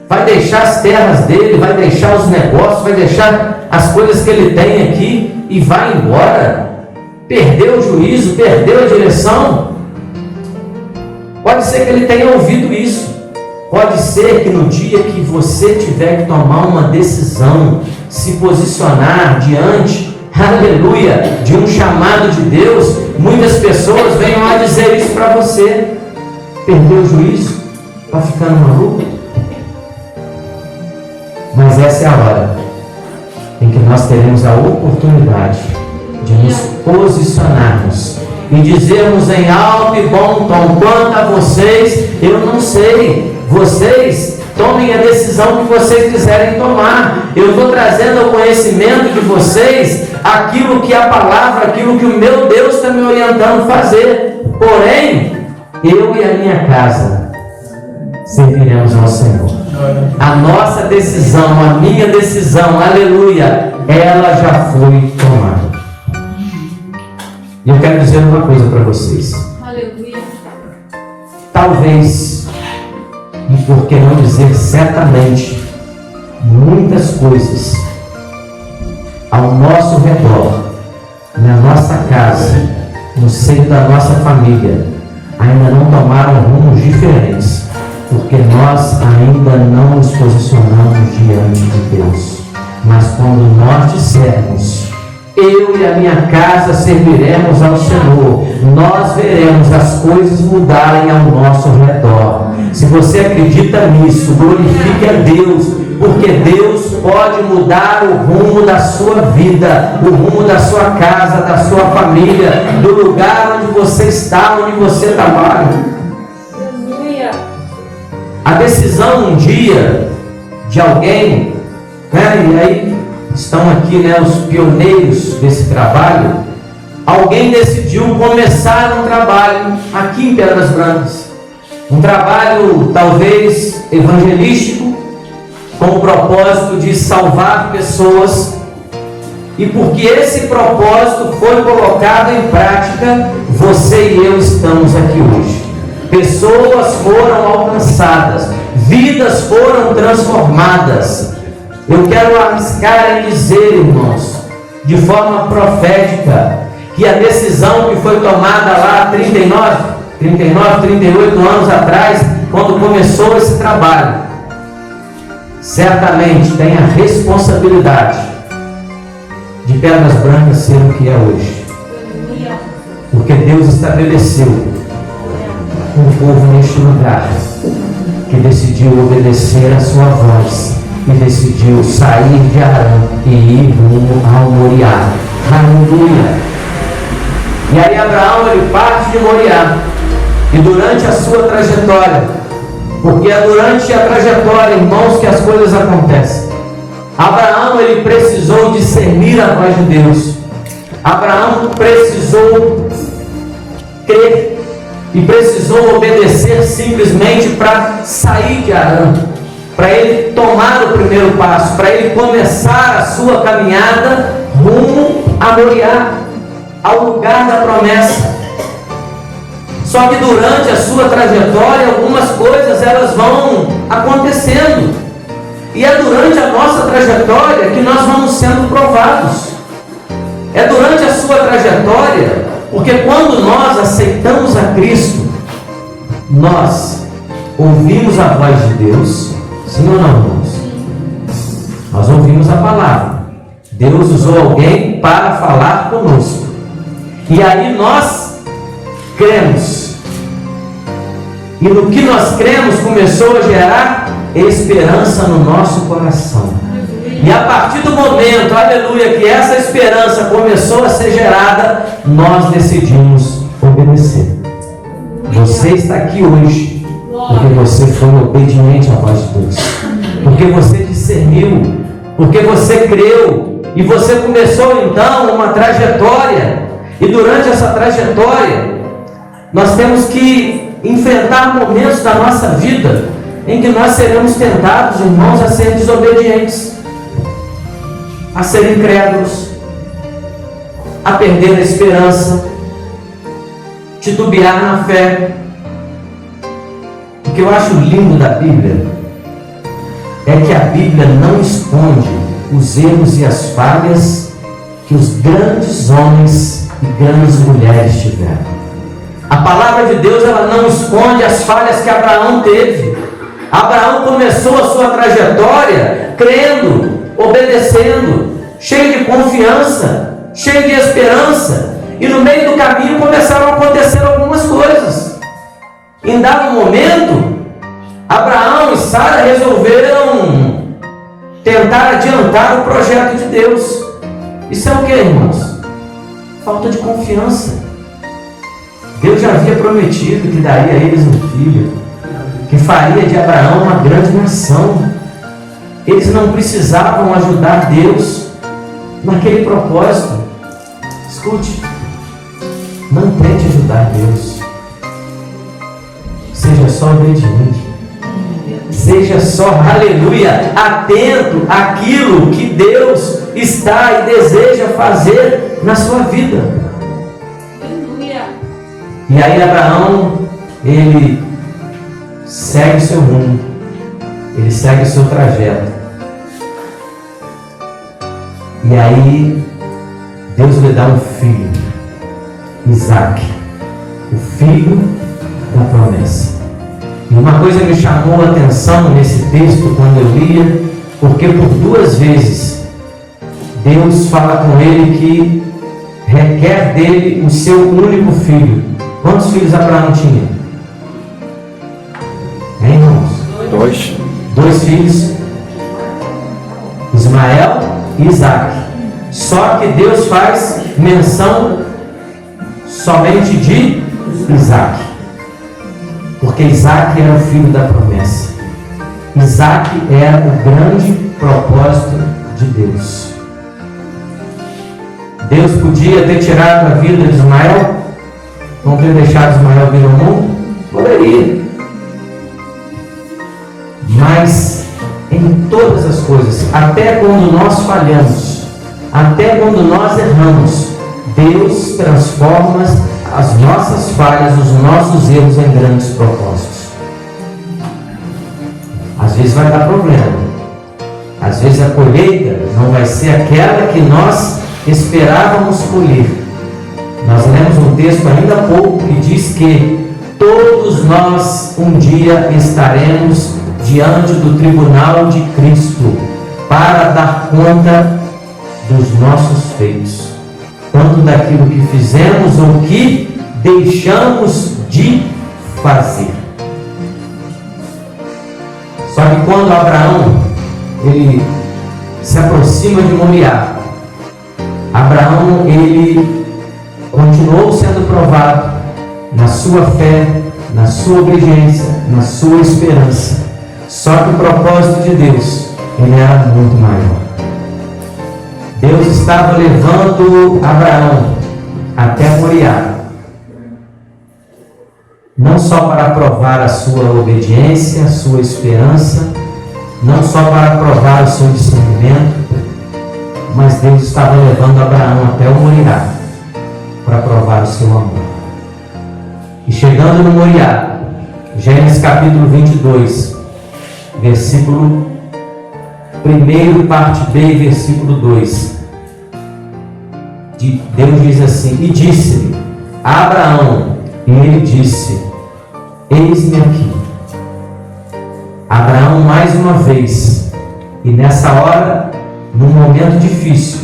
vai deixar as terras dele, vai deixar os negócios, vai deixar as coisas que ele tem aqui e vai embora? Perdeu o juízo, perdeu a direção? Pode ser que ele tenha ouvido isso. Pode ser que no dia que você tiver que tomar uma decisão, se posicionar diante, aleluia, de um chamado de Deus, muitas pessoas venham a dizer isso para você. Perdeu o juízo? Está ficando maluco? Mas essa é a hora em que nós teremos a oportunidade de nos posicionarmos e dizermos em alto e bom tom: quanto a vocês, eu não sei, vocês tomem a decisão que vocês quiserem tomar. Eu estou trazendo ao conhecimento de vocês aquilo que a palavra, aquilo que o meu Deus está me orientando a fazer. Porém, eu e a minha casa serviremos ao Senhor. A nossa decisão, a minha decisão, aleluia, ela já foi tomada. E eu quero dizer uma coisa para vocês. Aleluia. Talvez, e por que não dizer certamente, muitas coisas ao nosso redor, na nossa casa, no seio da nossa família, ainda não tomaram rumos diferentes, porque nós ainda não nos posicionamos diante de Deus. Mas quando nós dissermos, eu e a minha casa serviremos ao Senhor, nós veremos as coisas mudarem ao nosso redor. Se você acredita nisso, glorifique a Deus, porque Deus pode mudar o rumo da sua vida, o rumo da sua casa, da sua família, do lugar onde você está, onde você trabalha. Aleluia. A decisão um dia de alguém, né, e aí estão aqui, né, os pioneiros desse trabalho. Alguém decidiu começar um trabalho aqui em Pedras Brancas, um trabalho talvez evangelístico, com o propósito de salvar pessoas. E porque esse propósito foi colocado em prática, você e eu estamos aqui hoje. Pessoas foram alcançadas, vidas foram transformadas. Eu quero arriscar em dizer, irmãos, de forma profética, que a decisão que foi tomada lá há 38 anos atrás, quando começou esse trabalho, certamente tem a responsabilidade de Pedras Brancas ser o que é hoje. Porque Deus estabeleceu um povo neste lugar que decidiu obedecer a sua voz e decidiu sair de Arã e ir rumo ao Moriá. Aleluia! E aí Abraão, ele parte de Moriá, e durante a sua trajetória, porque é durante a trajetória, irmãos, que as coisas acontecem. Abraão, ele precisou discernir a voz de Deus. Abraão precisou crer e precisou obedecer simplesmente para sair de Arã, para ele tomar o primeiro passo, para ele começar a sua caminhada rumo a Moriá, ao lugar da promessa. Só que durante a sua trajetória, algumas coisas elas vão acontecendo, e é durante a nossa trajetória que nós vamos sendo provados. É durante a sua trajetória, porque quando nós aceitamos a Cristo, nós ouvimos a voz de Deus. Sim ou não, irmãos? Nós ouvimos a palavra. Deus usou alguém para falar conosco. E aí nós cremos. E no que nós cremos começou a gerar esperança no nosso coração. E a partir do momento, aleluia, que essa esperança começou a ser gerada, nós decidimos obedecer. Você está aqui hoje porque você foi obediente à voz de Deus, porque você discerniu, porque você creu, E você começou então uma trajetória, e durante essa trajetória, nós temos que enfrentar momentos da nossa vida em que nós seremos tentados, irmãos, a ser desobedientes, a ser incrédulos, a perder a esperança, titubear na fé. O que eu acho lindo da Bíblia é que a Bíblia não esconde os erros e as falhas que os grandes homens e grandes mulheres tiveram. A palavra de Deus, ela não esconde as falhas que Abraão teve. Abraão começou a sua trajetória crendo, obedecendo, cheio de confiança, cheio de esperança, e no meio do caminho começaram a acontecer algumas coisas. Em dado momento, Abraão e Sara resolveram tentar adiantar o projeto de Deus. Isso é o que, irmãos? Falta de confiança. Deus já havia prometido que daria a eles um filho, que faria de Abraão uma grande nação. Eles não precisavam ajudar Deus naquele propósito. Escute, não tente ajudar Deus. Seja só obediente. Seja só, aleluia, atento àquilo que Deus está e deseja fazer na sua vida. Aleluia. E aí Abraão, ele segue o seu rumo, ele segue o seu trajeto. E aí Deus lhe dá um filho, Isaac, o filho da promessa. E uma coisa me chamou a atenção nesse texto quando eu lia, porque por 2 vezes Deus fala com ele que requer dele o seu único filho. Quantos filhos Abraão tinha? Irmãos? 2. 2 filhos, Ismael e Isaac. Só que Deus faz menção somente de Isaac, porque Isaac era o filho da promessa. Isaac era o grande propósito de Deus. Deus podia ter tirado a vida de Ismael, não ter deixado Ismael vir ao mundo? Poderia. Mas em todas as coisas, até quando nós falhamos, até quando nós erramos, Deus transforma as nossas falhas, os nossos erros em grandes propósitos. Às vezes vai dar problema, às vezes a colheita não vai ser aquela que nós esperávamos colher. Nós lemos um texto ainda há pouco que diz que todos nós um dia estaremos diante do tribunal de Cristo para dar conta dos nossos feitos, tanto daquilo que fizemos ou que deixamos de fazer. Só que quando Abraão ele se aproxima de Moriá, Abraão ele continuou sendo provado na sua fé, na sua obediência, na sua esperança. Só que o propósito de Deus ele era muito maior. Deus estava levando Abraão até Moriá, não só para provar a sua obediência, a sua esperança, não só para provar o seu discernimento, mas Deus estava levando Abraão até o Moriá para provar o seu amor. E chegando no Moriá, Gênesis capítulo 22, versículo 1, parte B, versículo 2. Deus diz assim: e disse-lhe a Abraão, e ele disse: eis-me aqui. Abraão mais uma vez, e nessa hora, num momento difícil,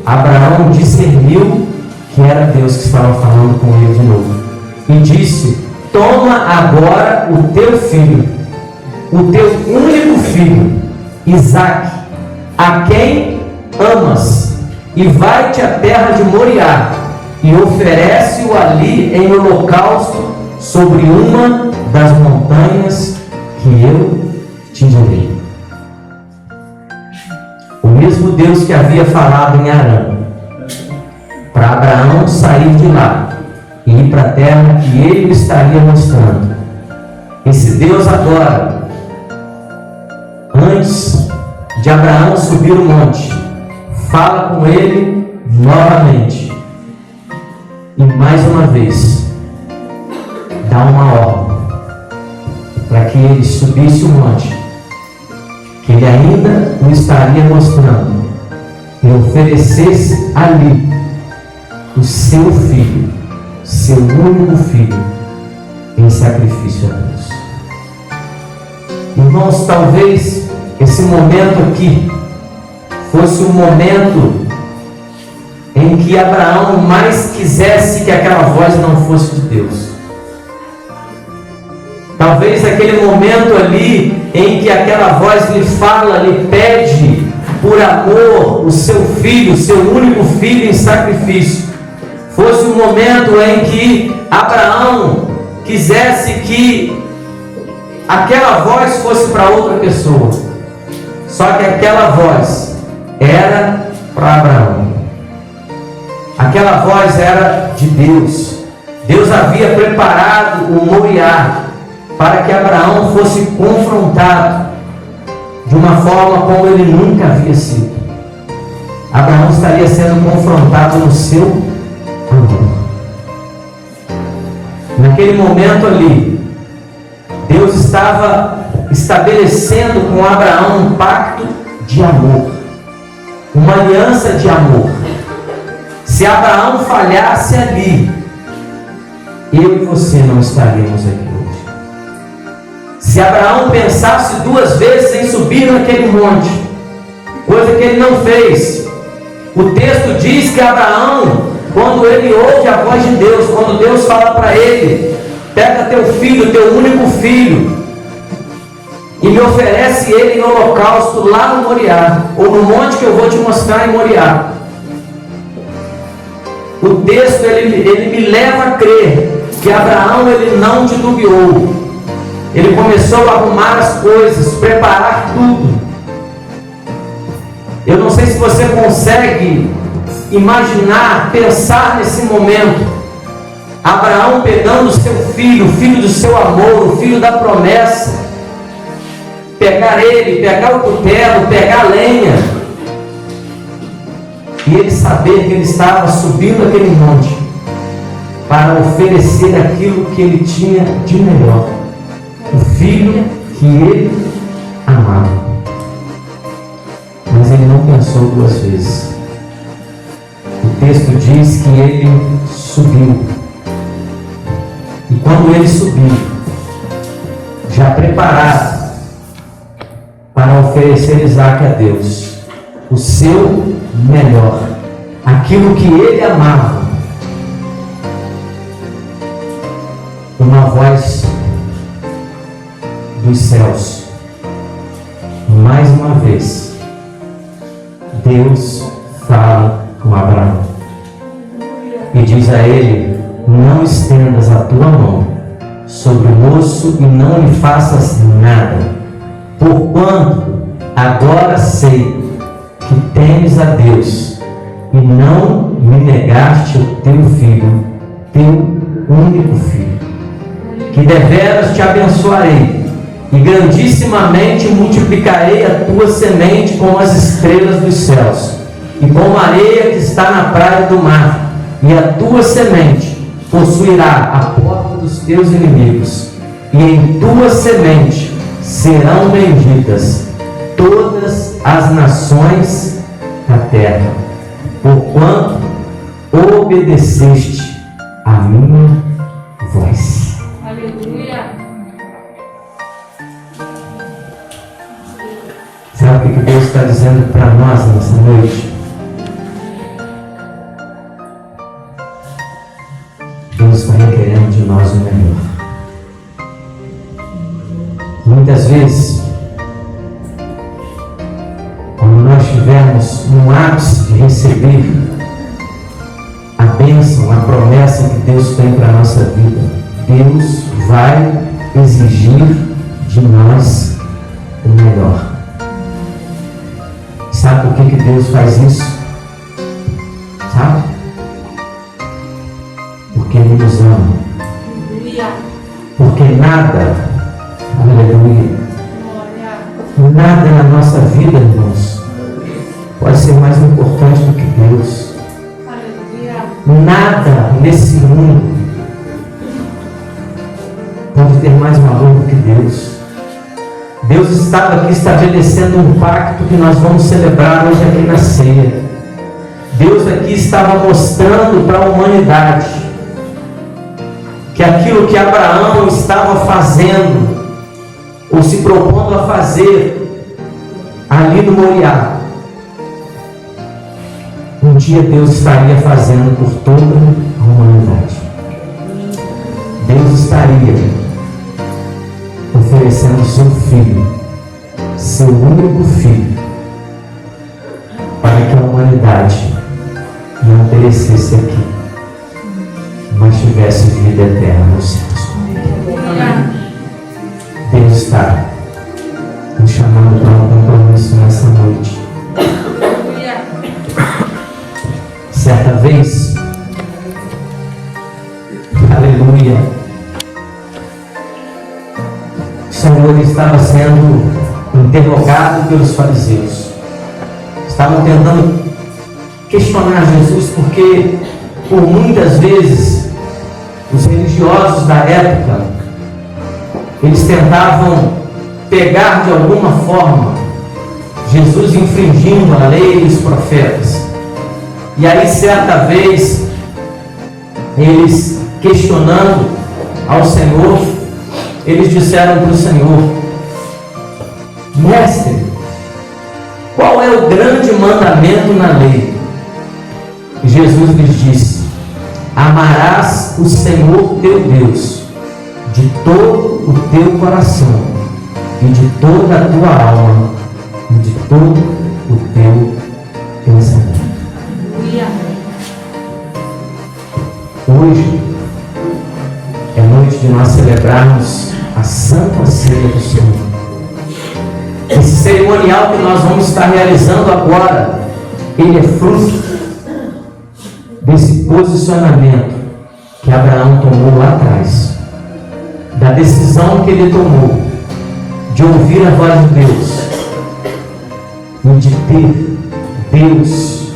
Abraão discerniu que era Deus que estava falando com ele de novo, e disse: toma agora o teu filho, o teu único filho, Isaque, a quem amas, e vai-te à terra de Moriá, e oferece-o ali em holocausto sobre uma das montanhas que eu te direi. O mesmo Deus que havia falado em Harã, para Abraão sair de lá e ir para a terra que ele estaria mostrando. Esse Deus agora, antes de Abraão subir o monte, fala com ele novamente e mais uma vez dá uma ordem para que ele subisse o monte, que ele ainda o estaria mostrando, e oferecesse ali o seu filho, seu único filho, em sacrifício a Deus. Irmãos, talvez esse momento aqui fosse o momento em que Abraão mais quisesse que aquela voz não fosse de Deus. Talvez aquele momento ali em que aquela voz lhe fala, lhe pede por amor o seu filho, o seu único filho em sacrifício, fosse o momento em que Abraão quisesse que aquela voz fosse para outra pessoa. Só que aquela voz era para Abraão. Aquela voz era de Deus. Deus havia preparado o Moriá para que Abraão fosse confrontado de uma forma como ele nunca havia sido. Abraão estaria sendo confrontado no seu amor. Naquele momento ali, Deus estava estabelecendo com Abraão um pacto de amor, uma aliança de amor. Se Abraão falhasse ali, eu e você não estaríamos aqui hoje. Se Abraão pensasse duas vezes em subir naquele monte, coisa que ele não fez, o texto diz que Abraão, quando ele ouve a voz de Deus, quando Deus fala para ele: pega teu filho, teu único filho, e me oferece ele em holocausto lá no Moriá, ou no monte que eu vou te mostrar em Moriá. O texto ele me leva a crer que Abraão ele não titubeou. Ele começou a arrumar as coisas, preparar tudo. Eu não sei se você consegue imaginar, pensar nesse momento. Abraão pegando o seu filho, o filho do seu amor, o filho da promessa, pegar ele, pegar o cutelo, pegar a lenha, e ele saber que ele estava subindo aquele monte para oferecer aquilo que ele tinha de melhor, o filho que ele amava. Mas ele não pensou duas vezes. O texto diz que ele subiu. E quando ele subiu, já preparado para oferecer Isaque a Deus, o seu melhor, aquilo que ele amava, uma voz dos céus, mais uma vez, Deus fala com Abraão e diz a ele: não estendas a tua mão sobre o moço e não lhe faças nada, porquanto agora sei que temes a Deus e não me negaste o teu filho, teu único filho, que deveras te abençoarei e grandissimamente multiplicarei a tua semente como as estrelas dos céus e como a areia que está na praia do mar, e a tua semente possuirá a porta dos teus inimigos, e em tua semente serão benditas todas as nações da terra, porquanto obedeceste a minha voz. Aleluia. Sabe o que Deus está dizendo para nós nessa noite? Deus está requerendo de nós o melhor. Muitas vezes, quando nós estivermos no ápice de receber a bênção, a promessa que Deus tem para a nossa vida, Deus vai exigir de nós o melhor. Sabe por que Deus faz isso? Sabe? Porque Ele nos ama. Aleluia. Porque nada, aleluia, nada na nossa vida, irmãos, pode ser mais importante do que Deus. Aleluia. Nada nesse mundo pode ter mais valor do que Deus. Deus estava aqui estabelecendo um pacto que nós vamos celebrar hoje aqui na ceia. Deus aqui estava mostrando para a humanidade que aquilo que Abraão estava fazendo, ou se propondo a fazer ali no Moriá, um dia Deus estaria fazendo por toda a humanidade. Deus estaria oferecendo seu filho, seu único filho, para que a humanidade não perecesse aqui, mas tivesse vida eterna nos céus. Deus está nos chamando para um compromisso nessa noite. Certa vez, aleluia, o Senhor estava sendo interrogado pelos fariseus. Estavam tentando questionar Jesus, porque por muitas vezes os religiosos da época, eles tentavam pegar de alguma forma Jesus infringindo a lei e os profetas. E aí certa vez eles questionando ao Senhor, eles disseram para o Senhor: Mestre, qual é o grande mandamento na lei? E Jesus lhes disse: amarás o Senhor teu Deus de todo o teu coração e de toda a tua alma e de todo o teu pensamento. Hoje é noite de nós celebrarmos a Santa Ceia do Senhor. Esse cerimonial que nós vamos estar realizando agora, ele é fruto desse posicionamento que Abraão tomou lá atrás, da decisão que ele tomou de ouvir a voz de Deus e de ter Deus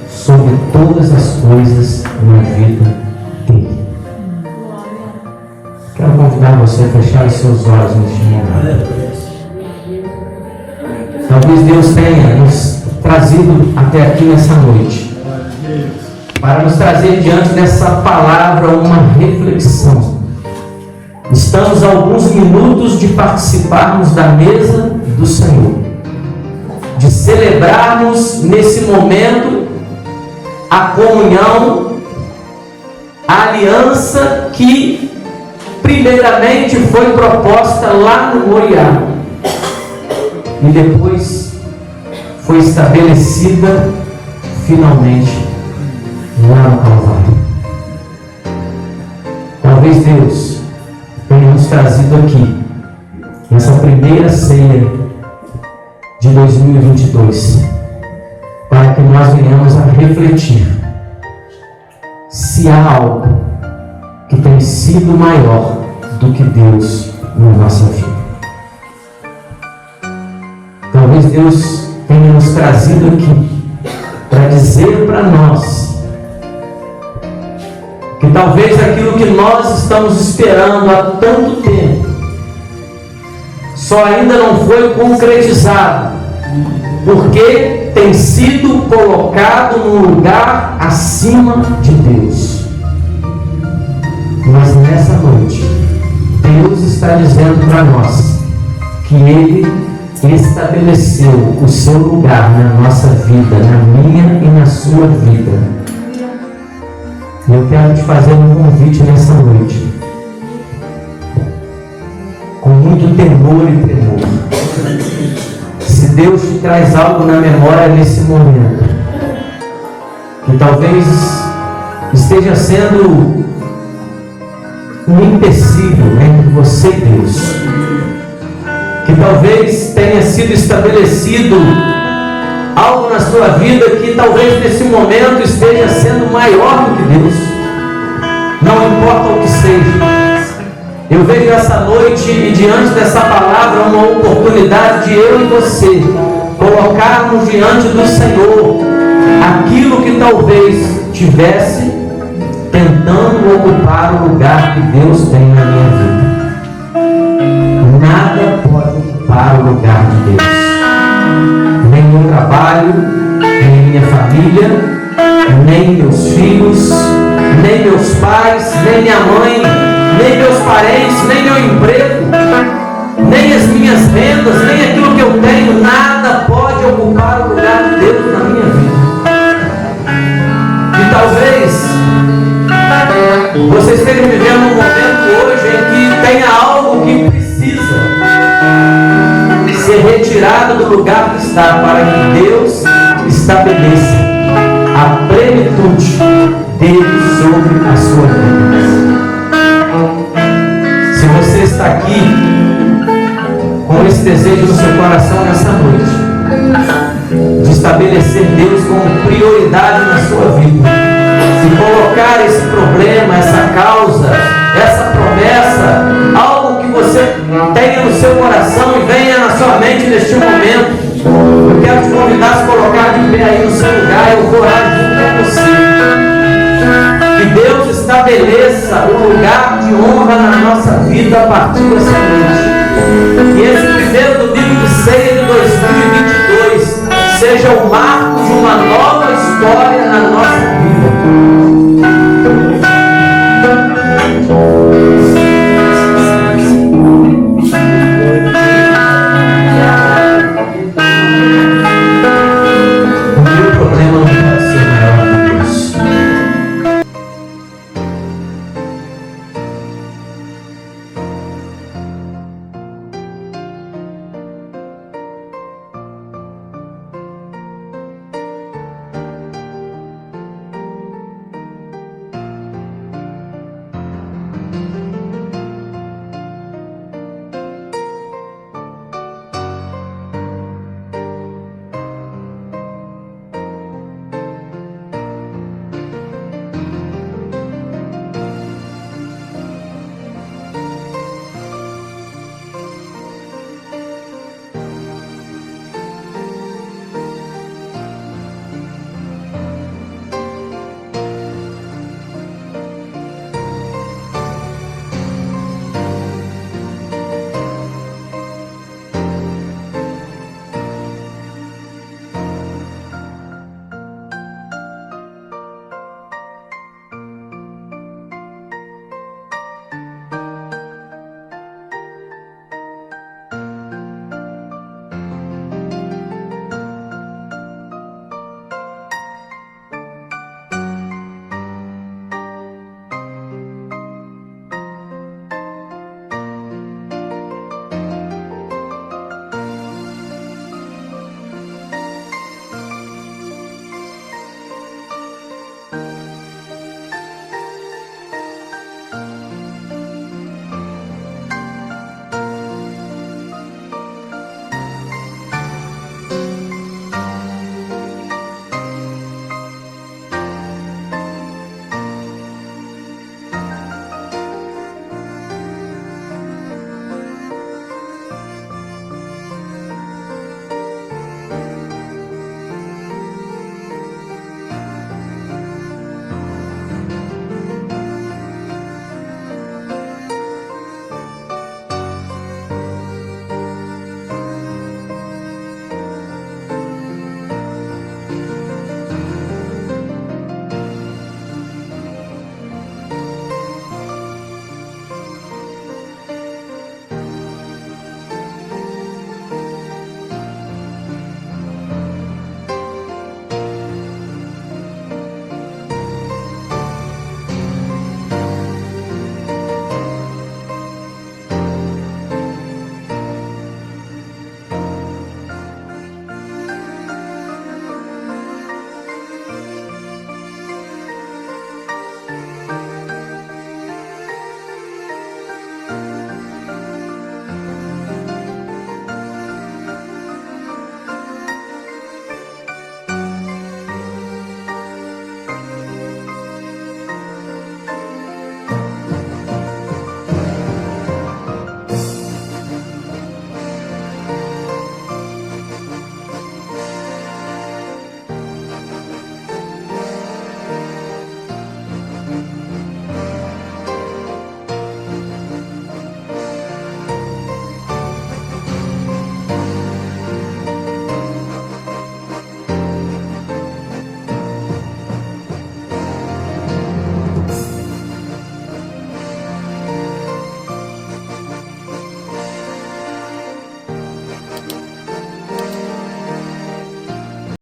sobre todas as coisas na vida dele. Quero convidar você a fechar os seus olhos neste momento. Talvez Deus tenha nos trazido até aqui nessa noite para nos trazer diante dessa palavra uma reflexão. Estamos a alguns minutos de participarmos da mesa do Senhor, de celebrarmos nesse momento a comunhão, a aliança que primeiramente foi proposta lá no Moriá e depois foi estabelecida finalmente lá no Calvário. Talvez Deus tenha nos trazido aqui nessa primeira ceia de 2022 para que nós venhamos a refletir se há algo que tem sido maior do que Deus na nossa vida. Talvez Deus tenha nos trazido aqui para dizer para nós que talvez aquilo que nós estamos esperando há tanto tempo só ainda não foi concretizado, porque tem sido colocado num lugar acima de Deus. Mas nessa noite, Deus está dizendo para nós que Ele estabeleceu o seu lugar na nossa vida, na minha e na sua vida. E eu quero te fazer um convite nessa noite, com muito temor e tremor. Se Deus te traz algo na memória nesse momento, que talvez esteja sendo um empecilho entre você e Deus, que talvez tenha sido estabelecido algo na sua vida que talvez nesse momento esteja sendo maior do que Deus. Não importa o que seja. Eu vejo essa noite e diante dessa palavra uma oportunidade de eu e você colocarmos diante do Senhor aquilo que talvez tivesse tentando ocupar o lugar que Deus tem na minha vida. Nada pode ocupar o lugar de Deus. Nem meu trabalho, nem minha família, nem meus filhos, nem meus pais, nem minha mãe, nem meus parentes, nem meu emprego, nem as minhas rendas, nem aquilo que eu tenho. Nada pode ocupar o lugar de Deus na minha vida. E talvez você esteja vivendo um momento hoje em que tenha algo que precisa ser retirado do lugar que está, para que Deus estabeleça a plenitude dele sobre a sua vida. Se você está aqui com esse desejo no seu coração nessa noite, de estabelecer Deus como prioridade na sua vida, de colocar esse problema, essa causa, essa promessa, algo que você tenha no seu coração e venha na sua mente neste momento, eu quero te convidar a se colocar de pé aí no seu lugar. Eu vou orar junto com você. Que Deus estabeleça o lugar de honra na nossa vida a partir dessa noite. E esse primeiro domingo de ceia de 2022 seja o marco de uma nova história na nossa vida.